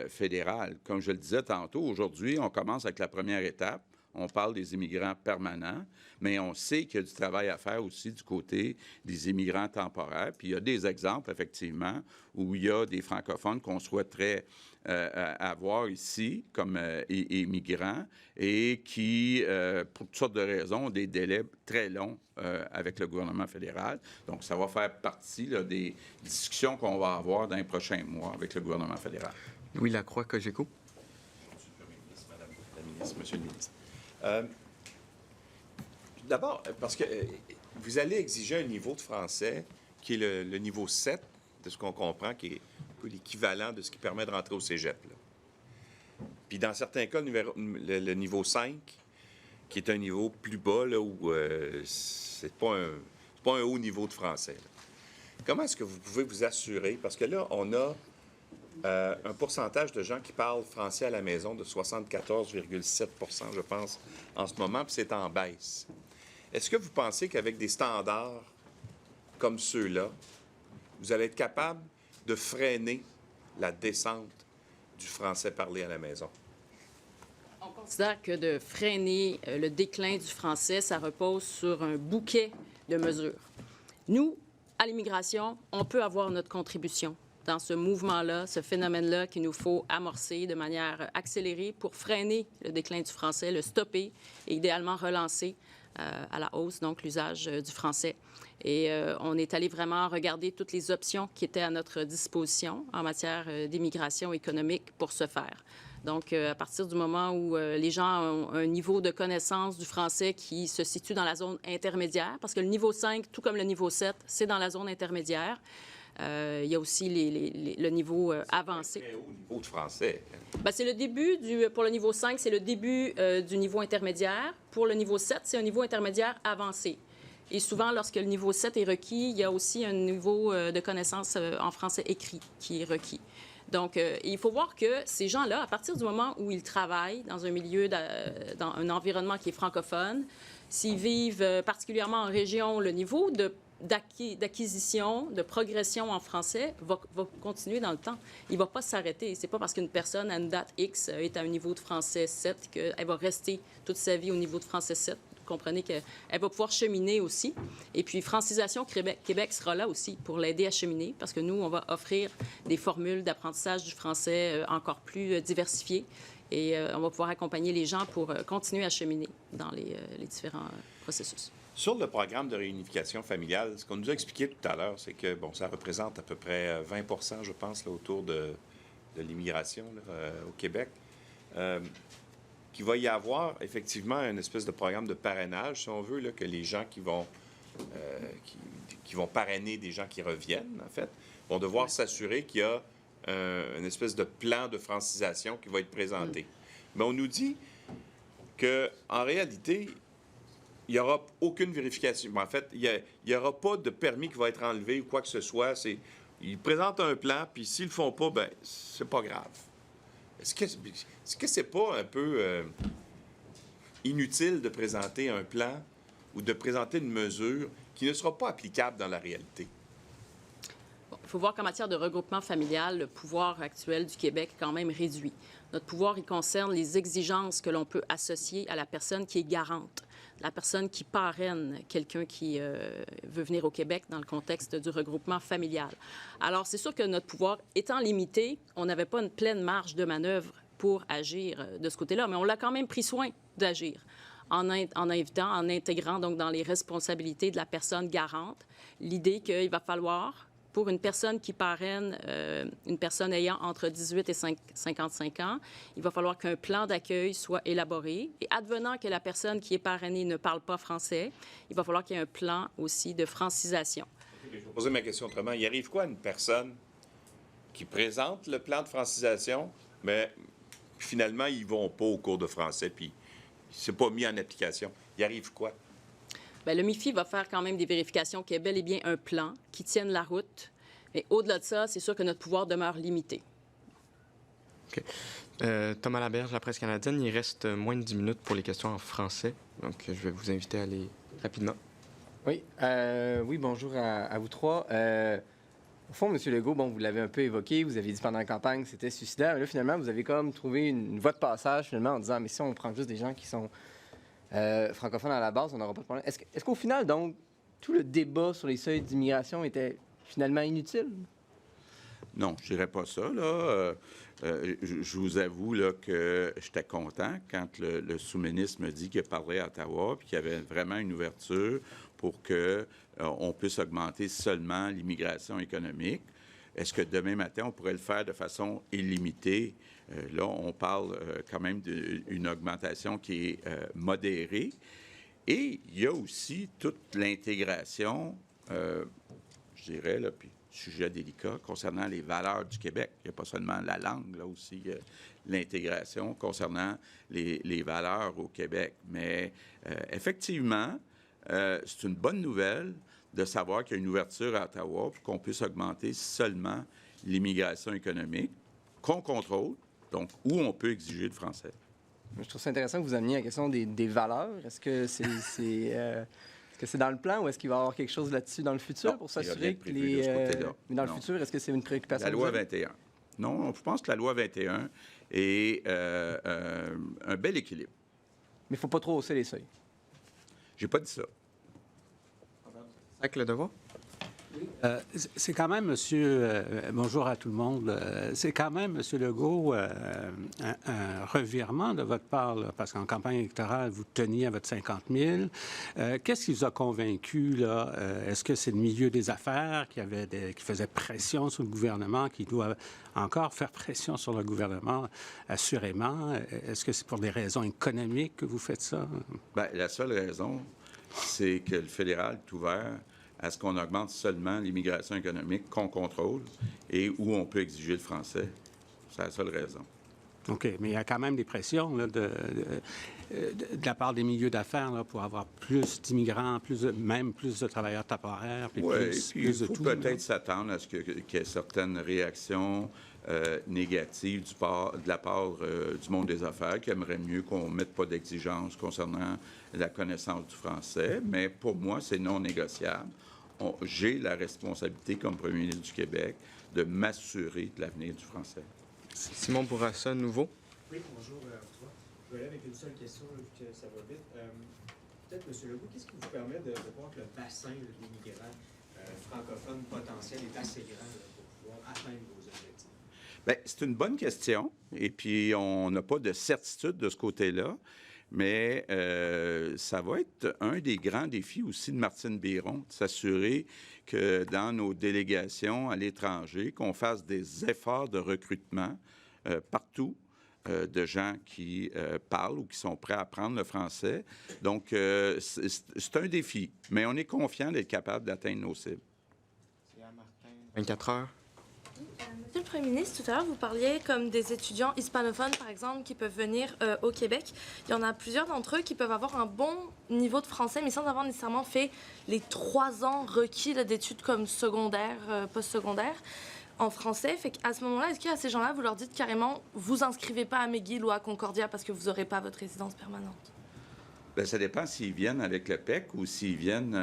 fédéral. Comme je le disais tantôt, aujourd'hui, on commence avec la première étape. On parle des immigrants permanents, mais on sait qu'il y a du travail à faire aussi du côté des immigrants temporaires. Puis il y a des exemples, effectivement, où il y a des francophones qu'on souhaiterait avoir ici comme immigrants et qui, pour toutes sortes de raisons, ont des délais très longs avec le gouvernement fédéral. Donc, ça va faire partie là, des discussions qu'on va avoir dans les prochains mois avec le gouvernement fédéral. Louis Lacroix, Cogeco. Madame la ministre, Monsieur le ministre. D'abord, parce que vous allez exiger un niveau de français qui est le niveau 7, de ce qu'on comprend, qui est un peu l'équivalent de ce qui permet de rentrer au cégep. Là. Puis dans certains cas, le niveau 5, qui est un niveau plus bas, là, où c'est pas un haut niveau de français. Là. Comment est-ce que vous pouvez vous assurer? Parce que là, on a un pourcentage de gens qui parlent français à la maison de 74,7 %, je pense, en ce moment, puis c'est en baisse. Est-ce que vous pensez qu'avec des standards comme ceux-là, vous allez être capable de freiner la descente du français parlé à la maison? On considère que de freiner le déclin du français, ça repose sur un bouquet de mesures. Nous, à l'immigration, on peut avoir notre contribution dans ce mouvement-là, ce phénomène-là qu'il nous faut amorcer de manière accélérée pour freiner le déclin du français, le stopper et idéalement relancer à la hausse, donc l'usage du français. Et on est allé vraiment regarder toutes les options qui étaient à notre disposition en matière d'immigration économique pour ce faire. Donc, à partir du moment où les gens ont un niveau de connaissance du français qui se situe dans la zone intermédiaire, parce que le niveau 5, tout comme le niveau 7, c'est dans la zone intermédiaire. Il y a aussi le niveau avancé. C'est un très haut niveau de français. Bien, c'est le début pour le niveau 5, c'est le début du niveau intermédiaire. Pour le niveau 7, c'est un niveau intermédiaire avancé. Et souvent, lorsque le niveau 7 est requis, il y a aussi un niveau de connaissance en français écrit qui est requis. Donc, il faut voir que ces gens-là, à partir du moment où ils travaillent dans un milieu, dans un environnement qui est francophone, s'ils vivent particulièrement en région, le niveau d'acquisition, de progression en français va continuer dans le temps. Il ne va pas s'arrêter. Ce n'est pas parce qu'une personne à une date X est à un niveau de français 7 qu'elle va rester toute sa vie au niveau de français 7. Vous comprenez qu'elle va pouvoir cheminer aussi. Et puis, Francisation Québec sera là aussi pour l'aider à cheminer parce que nous, on va offrir des formules d'apprentissage du français encore plus diversifiées. Et on va pouvoir accompagner les gens pour continuer à cheminer dans les différents processus. Sur le programme de réunification familiale, ce qu'on nous a expliqué tout à l'heure, c'est que bon, ça représente à peu près 20 je pense, là, autour de l'immigration au Québec. Qu'il va y avoir effectivement une espèce de programme de parrainage, si on veut, là, que les gens qui vont parrainer des gens qui reviennent, en fait, vont devoir s'assurer qu'il y a une espèce de plan de francisation qui va être présenté. Mais on nous dit qu'en réalité, il n'y aura aucune vérification. En fait, il n'y aura pas de permis qui va être enlevé ou quoi que ce soit. Ils présentent un plan, puis s'ils ne le font pas, ben c'est pas grave. Est-ce que c'est pas un peu inutile de présenter un plan ou de présenter une mesure qui ne sera pas applicable dans la réalité? Il faut voir qu'en matière de regroupement familial, le pouvoir actuel du Québec est quand même réduit. Notre pouvoir, il concerne les exigences que l'on peut associer à la personne qui est garante, la personne qui parraine quelqu'un qui veut venir au Québec dans le contexte du regroupement familial. Alors, c'est sûr que notre pouvoir étant limité, on n'avait pas une pleine marge de manœuvre pour agir de ce côté-là, mais on l'a quand même pris soin d'agir en intégrant donc dans les responsabilités de la personne garante l'idée qu'il va falloir, pour une personne qui parraine une personne ayant entre 18 et 55 ans, il va falloir qu'un plan d'accueil soit élaboré. Et advenant que la personne qui est parrainée ne parle pas français, il va falloir qu'il y ait un plan aussi de francisation. Je vais poser ma question autrement. Il arrive quoi à une personne qui présente le plan de francisation, mais finalement, ils ne vont pas au cours de français, puis c'est pas mis en application? Il arrive quoi? Bien, le MIFI va faire quand même des vérifications qu'il y ait bel et bien un plan qui tienne la route. Mais au-delà de ça, c'est sûr que notre pouvoir demeure limité. OK. Thomas Laberge, La Presse canadienne, il reste moins de 10 minutes pour les questions en français. Donc, je vais vous inviter à aller rapidement. Oui, bonjour à vous trois. Au fond, M. Legault, bon, vous l'avez un peu évoqué, vous avez dit pendant la campagne que c'était suicidaire. Mais là, finalement, vous avez comme trouvé une voie de passage, finalement, en disant, mais si on prend juste des gens qui sont francophones à la base, on n'aura pas de problème. Est-ce qu'au final, donc, tout le débat sur les seuils d'immigration était finalement inutile? Non, je dirais pas ça, là. Je vous avoue là, que j'étais content quand le sous-ministre me dit qu'il parlait à Ottawa puis qu'il y avait vraiment une ouverture pour qu'on puisse augmenter seulement l'immigration économique. Est-ce que demain matin, on pourrait le faire de façon illimitée? Là, on parle quand même d'une augmentation qui est modérée. Et il y a aussi toute l'intégration, je dirais, là, puis sujet délicat, concernant les valeurs du Québec. Il n'y a pas seulement la langue, là aussi, l'intégration concernant les valeurs au Québec. Mais effectivement, c'est une bonne nouvelle de savoir qu'il y a une ouverture à Ottawa pour qu'on puisse augmenter seulement l'immigration économique qu'on contrôle, donc où on peut exiger le français. Je trouve ça intéressant que vous ameniez la question des valeurs. Est-ce que c'est dans le plan ou est-ce qu'il va y avoir quelque chose là-dessus dans le futur pour s'assurer que les... Mais dans le futur, est-ce que c'est une préoccupation? La loi 21. Non, je pense que la loi 21 est un bel équilibre. Mais il ne faut pas trop hausser les seuils. J'ai pas dit ça. Avec le devoir? C'est quand même, monsieur, bonjour à tout le monde, c'est quand même, monsieur Legault, un revirement de votre part, là, parce qu'en campagne électorale, vous teniez à votre 50 000. Qu'est-ce qui vous a convaincu, là? Est-ce que c'est le milieu des affaires qui faisait pression sur le gouvernement, qui doit encore faire pression sur le gouvernement, assurément? Est-ce que c'est pour des raisons économiques que vous faites ça? Bien, la seule raison, c'est que le fédéral est ouvert à ce qu'on augmente seulement l'immigration économique qu'on contrôle et où on peut exiger le français. C'est la seule raison. OK, mais il y a quand même des pressions là, de la part des milieux d'affaires là, pour avoir plus d'immigrants, même plus de travailleurs temporaires, puis oui, plus il de faut tout. peut-être s'attendre à ce qu'il y ait certaines réactions négatives de la part du monde des affaires qui aimerait mieux qu'on ne mette pas d'exigences concernant la connaissance du français, mais pour moi, c'est non négociable. j'ai la responsabilité, comme premier ministre du Québec, de m'assurer de l'avenir du français. Simon Bourassa, nouveau. Oui, bonjour à vous trois. Je vais aller avec une seule question, vu que ça va vite. Peut-être, M. Legault, qu'est-ce qui vous permet de voir que le bassin des migrants francophones potentiels est assez grand pour pouvoir atteindre vos objectifs? Bien, c'est une bonne question. Et puis, on n'a pas de certitude de ce côté-là. Mais ça va être un des grands défis aussi de Martine Biron, de s'assurer que dans nos délégations à l'étranger, qu'on fasse des efforts de recrutement partout de gens qui parlent ou qui sont prêts à apprendre le français. Donc, c'est un défi, mais on est confiant d'être capable d'atteindre nos cibles. 24 heures. Monsieur le Premier ministre, tout à l'heure, vous parliez comme des étudiants hispanophones, par exemple, qui peuvent venir au Québec. Il y en a plusieurs d'entre eux qui peuvent avoir un bon niveau de français, mais sans avoir nécessairement fait les 3 ans requis d'études comme secondaire, post-secondaire en français. Fait qu'à ce moment-là, est-ce qu'à ces gens-là, vous leur dites carrément, vous inscrivez pas à McGill ou à Concordia parce que vous n'aurez pas votre résidence permanente? Bien, ça dépend s'ils viennent avec le PEC ou s'ils viennent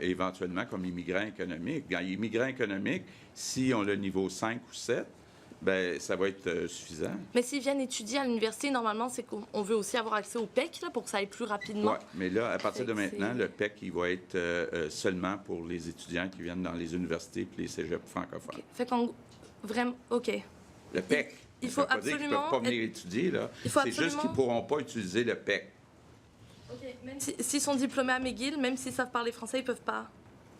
éventuellement comme immigrants économiques. Quand immigrants économiques, si on le niveau 5 ou 7, bien, ça va être suffisant. Mais s'ils viennent étudier à l'université, normalement, c'est qu'on veut aussi avoir accès au PEC là, pour que ça aille plus rapidement. Oui, mais là, à partir de maintenant, le PEC, il va être seulement pour les étudiants qui viennent dans les universités et les cégeps francophones. Okay. Fait qu'on... Vraiment... OK. Le PEC. Il faut ça veut pas dire qu'ils ne peuvent pas venir étudier, là. C'est juste qu'ils ne pourront pas utiliser le PEC. OK. Même s'ils sont diplômés à McGill, même s'ils savent parler français, ils ne peuvent pas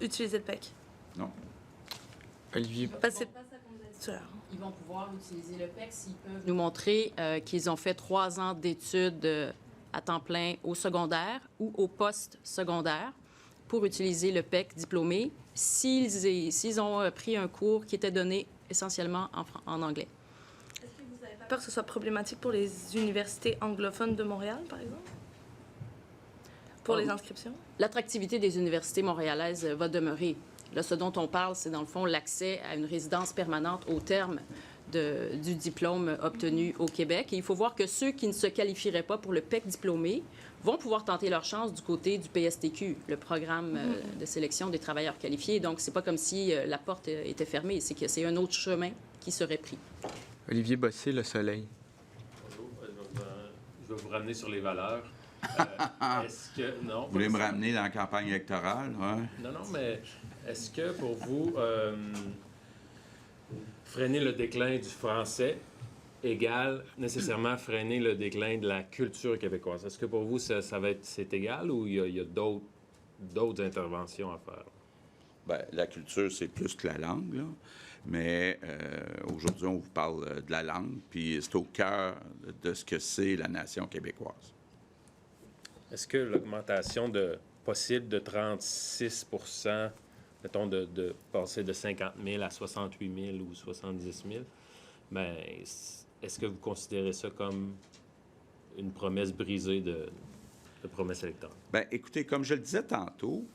utiliser le PEC? Non. Olivier. Ils vont pouvoir utiliser le PEC s'ils peuvent nous montrer qu'ils ont fait 3 ans d'études à temps plein au secondaire ou au post-secondaire pour utiliser le PEC diplômé s'ils ont pris un cours qui était donné essentiellement en anglais. Est-ce que vous n'avez pas peur que ce soit problématique pour les universités anglophones de Montréal, par exemple? Pour les inscriptions? L'attractivité des universités montréalaises va demeurer. Là, ce dont on parle, c'est dans le fond l'accès à une résidence permanente au terme du diplôme obtenu au Québec. Et il faut voir que ceux qui ne se qualifieraient pas pour le PEC diplômé vont pouvoir tenter leur chance du côté du PSTQ, le programme de sélection des travailleurs qualifiés. Donc, c'est pas comme si la porte était fermée, c'est que c'est un autre chemin qui serait pris. Olivier Bossé, Le Soleil. Bonjour, je vais vous ramener sur les valeurs. Est-ce que... Non, vous voulez me ramener dans la campagne électorale? Ouais. Non, mais est-ce que pour vous, freiner le déclin du français égale nécessairement freiner le déclin de la culture québécoise? Est-ce que pour vous, c'est égal ou il y a d'autres interventions à faire? Bien, la culture, c'est plus que la langue, là. Mais aujourd'hui, on vous parle de la langue, puis c'est au cœur de ce que c'est la nation québécoise. Est-ce que l'augmentation possible de 36 mettons, de passer de 50 000 à 68 000 ou 70 000, bien, est-ce que vous considérez ça comme une promesse brisée de promesse électorale? Bien, écoutez, comme je le disais tantôt,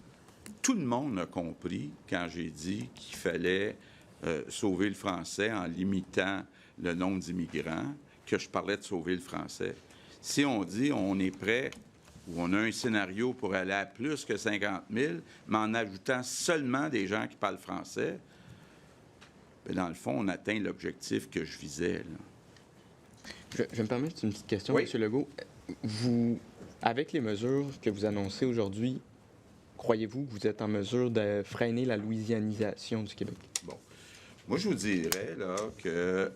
tout le monde a compris quand j'ai dit qu'il fallait sauver le français en limitant le nombre d'immigrants, que je parlais de sauver le français. Si on dit on est prêt ou on a un scénario pour aller à plus que 50 000, mais en ajoutant seulement des gens qui parlent français, bien, dans le fond, on atteint l'objectif que je visais, là. Je vais me permettre une petite question, oui. M. Legault. Vous, avec les mesures que vous annoncez aujourd'hui, croyez-vous que vous êtes en mesure de freiner la louisianisation du Québec? Bon. Moi, je vous dirais là, que,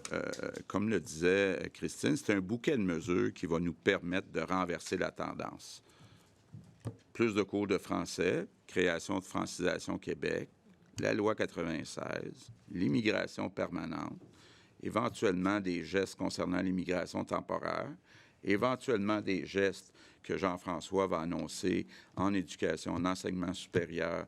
comme le disait Christine, c'est un bouquet de mesures qui va nous permettre de renverser la tendance. Plus de cours de français, création de francisation Québec, la loi 96, l'immigration permanente, éventuellement des gestes concernant l'immigration temporaire, éventuellement des gestes que Jean-François va annoncer en éducation, en enseignement supérieur,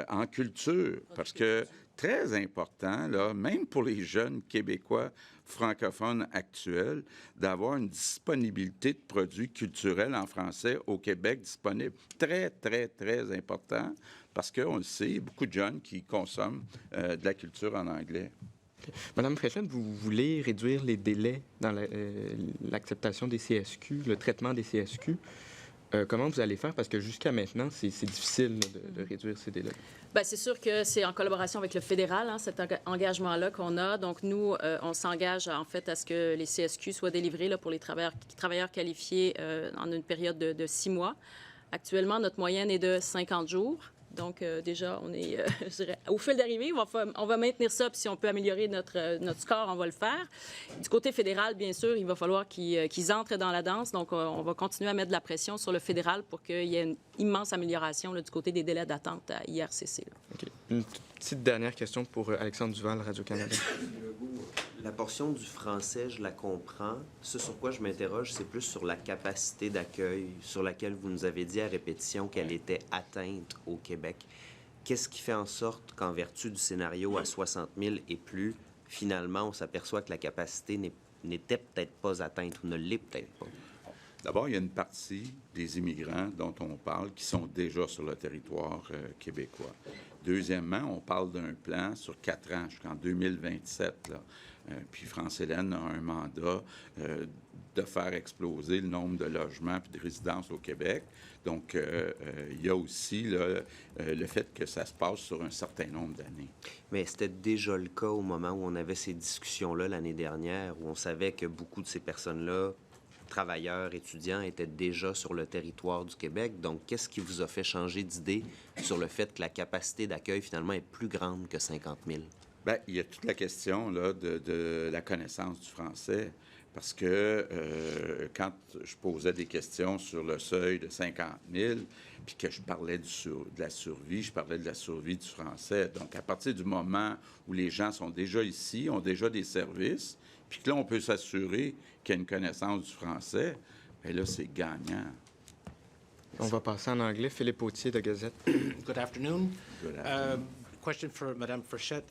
en culture, parce que très important, là, même pour les jeunes Québécois francophones actuels, d'avoir une disponibilité de produits culturels en français au Québec disponible. Très, très, très important, parce qu'on le sait, beaucoup de jeunes qui consomment de la culture en anglais. Madame Fréchette, vous voulez réduire les délais dans l'acceptation des CSQ, le traitement des CSQ. Comment vous allez faire? Parce que jusqu'à maintenant, c'est difficile de réduire ces délais. Bien, c'est sûr que c'est en collaboration avec le fédéral, hein, cet engagement-là qu'on a. Donc, nous, on s'engage en fait à ce que les CSQ soient délivrés là, pour les travailleurs qualifiés en une période de 6 mois. Actuellement, notre moyenne est de 50 jours. Donc, déjà, on est, je dirais, au fil d'arrivée. On va maintenir ça, puis si on peut améliorer notre score, on va le faire. Du côté fédéral, bien sûr, il va falloir qu'ils entrent dans la danse. Donc, on va continuer à mettre de la pression sur le fédéral pour qu'il y ait une immense amélioration là, du côté des délais d'attente à IRCC. Là. OK. Une petite dernière question pour Alexandre Duval, Radio-Canada. La portion du français, je la comprends. Ce sur quoi je m'interroge, c'est plus sur la capacité d'accueil, sur laquelle vous nous avez dit à répétition qu'elle était atteinte au Québec. Qu'est-ce qui fait en sorte qu'en vertu du scénario à 60 000 et plus, finalement, on s'aperçoit que la capacité n'était peut-être pas atteinte ou ne l'est peut-être pas? D'abord, il y a une partie des immigrants dont on parle qui sont déjà sur le territoire québécois. Deuxièmement, on parle d'un plan sur 4 ans, jusqu'en 2027. Là. Puis France-Hélène a un mandat de faire exploser le nombre de logements et de résidences au Québec. Donc, il y a aussi là, le fait que ça se passe sur un certain nombre d'années. Mais c'était déjà le cas au moment où on avait ces discussions-là l'année dernière, où on savait que beaucoup de ces personnes-là, travailleurs, étudiants, étaient déjà sur le territoire du Québec. Donc, qu'est-ce qui vous a fait changer d'idée sur le fait que la capacité d'accueil, finalement, est plus grande que 50 000? Bien, il y a toute la question là, de la connaissance du français. Parce que quand je posais des questions sur le seuil de 50 000, puis que je parlais de la survie, je parlais de la survie du français. Donc, à partir du moment où les gens sont déjà ici, ont déjà des services, puis que là, on peut s'assurer qu'il y a une connaissance du français, bien là, c'est gagnant. On va passer en anglais. Philippe Autier de Gazette. Good afternoon. Good afternoon. Question for Madame Frechette.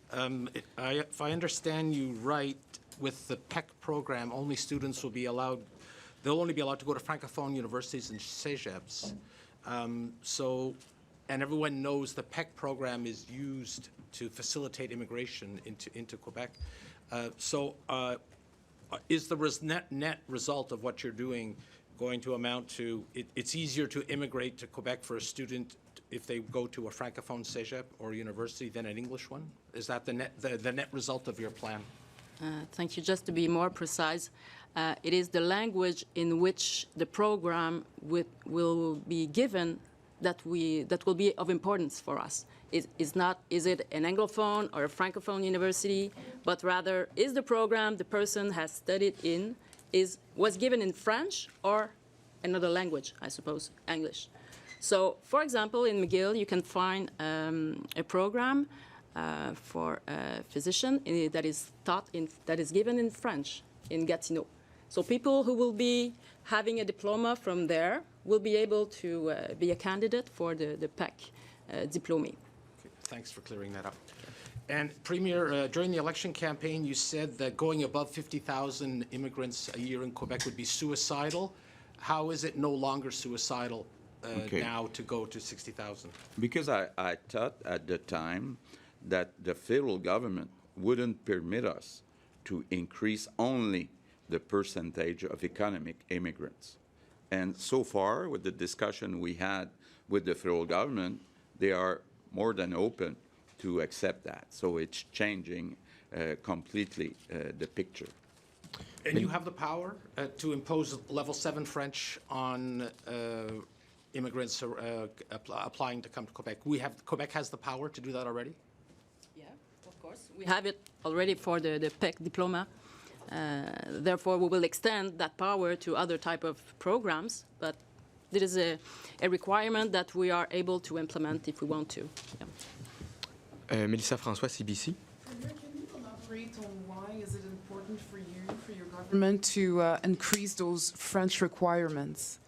If I understand you right, with the PEC program, only students will be allowed, they'll only be allowed to go to Francophone universities and cégeps. And everyone knows the PEC program is used to facilitate immigration into Quebec. Is the net result of what you're doing going to amount to, it's easier to immigrate to Quebec for a student if they go to a Francophone cégep or university than an English one? Is that the net result of your plan? Thank you. Just to be more precise, it is the language in which the program will be given that will be of importance for us. Is it an Anglophone or a Francophone university, but rather is the program the person has studied in was given in French or another language, I suppose, English. So, for example, in McGill, you can find a program for a physician that is given in French in Gatineau. So people who will be having a diploma from there will be able to be a candidate for the PEC diplômé. Okay, thanks for clearing that up. And Premier, during the election campaign, you said that going above 50,000 immigrants a year in Quebec would be suicidal. How is it no longer suicidal now to go to 60,000? Because I thought at the time that the federal government wouldn't permit us to increase only the percentage of economic immigrants. And so far, with the discussion we had with the federal government, they are more than open to accept that. So it's changing completely the picture. And you have the power to impose level 7 French on immigrants applying to come to Quebec. Quebec has the power to do that already? Yeah, of course. We have it already for the PEC diploma. Therefore, we will extend that power to other type of programs, but it is a requirement that we are able to implement if we want to. Yeah. Mélissa François, CBC. Can you elaborate on why is it important for you, for your government, to increase those French requirements?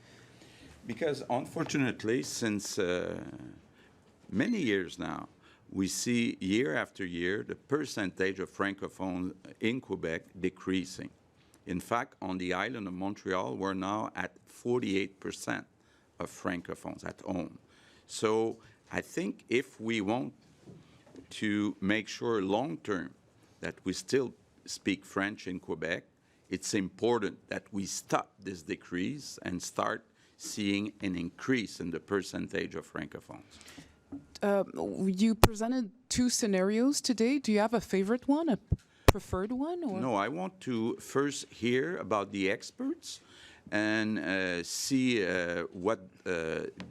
Because unfortunately, since many years now, we see year after year the percentage of Francophones in Quebec decreasing. In fact, on the island of Montreal, we're now at 48% of Francophones at home. So I think if we want to make sure long-term that we still speak French in Quebec, it's important that we stop this decrease and start seeing an increase in the percentage of francophones. You presented two scenarios today. Do you have a favorite one, a preferred one? Or? No, I want to first hear about the experts and see what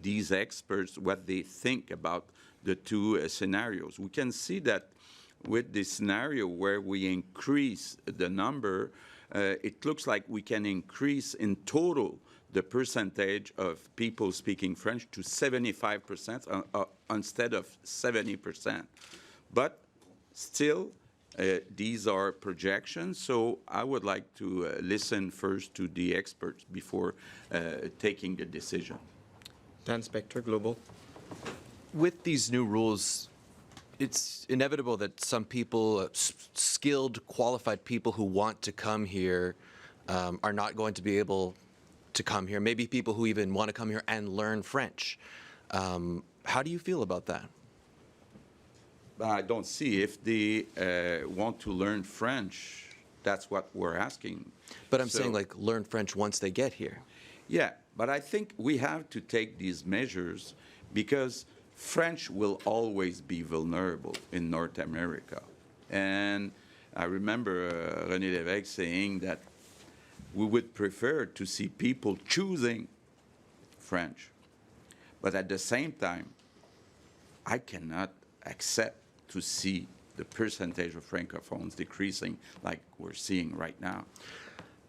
these experts, what they think about the two scenarios. We can see that with the scenario where we increase the number, it looks like we can increase in total the percentage of people speaking French to 75% instead of 70%. But still, these are projections, so I would like to listen first to the experts before taking the decision. Dan Spector, Global. With these new rules, it's inevitable that some people, skilled, qualified people who want to come here are not going to be able to come here. Maybe people who even want to come here and learn French. How do you feel about that? I don't see if they want to learn French, that's what we're asking. But I'm saying, like, learn French once they get here. Yeah, but I think we have to take these measures because French will always be vulnerable in North America. And I remember René Lévesque saying that we would prefer to see people choosing French. But at the same time, I cannot accept to see the percentage of francophones decreasing like we're seeing right now.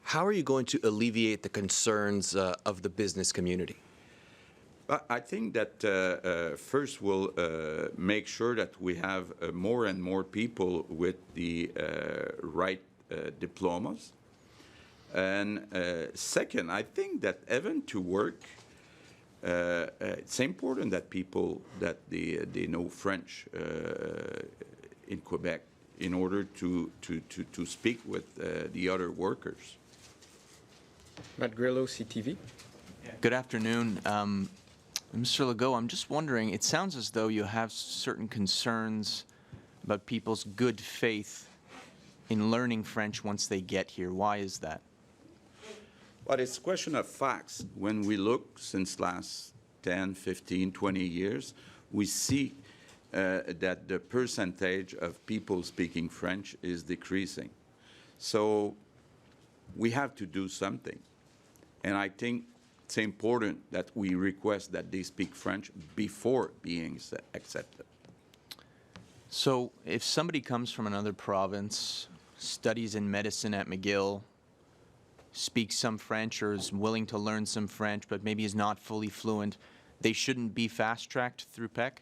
How are you going to alleviate the concerns of the business community? I think that first we'll make sure that we have more and more people with the right diplomas. And second, I think that even to work, it's important that people, that they know French in Quebec in order to speak with the other workers. Matt Grillo, CTV. Good afternoon. Mr. Legault, I'm just wondering, it sounds as though you have certain concerns about people's good faith in learning French once they get here. Why is that? But it's a question of facts. When we look since last 10, 15, 20 years, we see that the percentage of people speaking French is decreasing. So we have to do something. And I think it's important that we request that they speak French before being accepted. So if somebody comes from another province, studies in medicine at McGill, speaks some French or is willing to learn some French, but maybe is not fully fluent, they shouldn't be fast-tracked through PEC?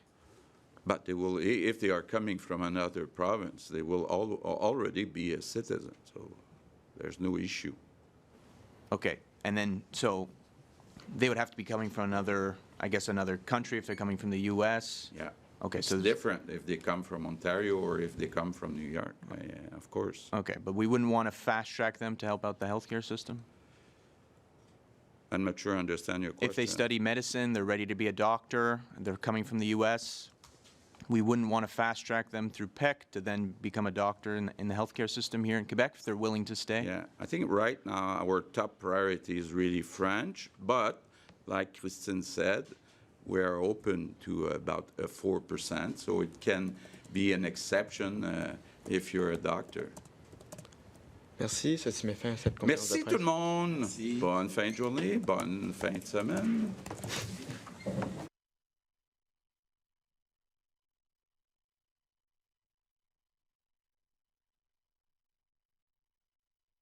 But they will, if they are coming from another province, they will already be a citizen, so there's no issue. Okay, and then, so they would have to be coming from another, I guess, another country if they're coming from the U.S.? Yeah. Okay, It's so different if they come from Ontario or if they come from New York, of course. Okay, but we wouldn't want to fast-track them to help out the healthcare system? I'm not sure I understand your question. If they study medicine, they're ready to be a doctor, and they're coming from the U.S., we wouldn't want to fast-track them through PEC to then become a doctor in the healthcare system here in Quebec if they're willing to stay? Yeah, I think right now our top priority is really French, but like Christine said, we are open to about 4%, so it can be an exception if you're a doctor. Merci, ceci met fin à cette conférence de Merci presse. tout le monde. Merci. Bonne fin de journée, bonne fin de semaine.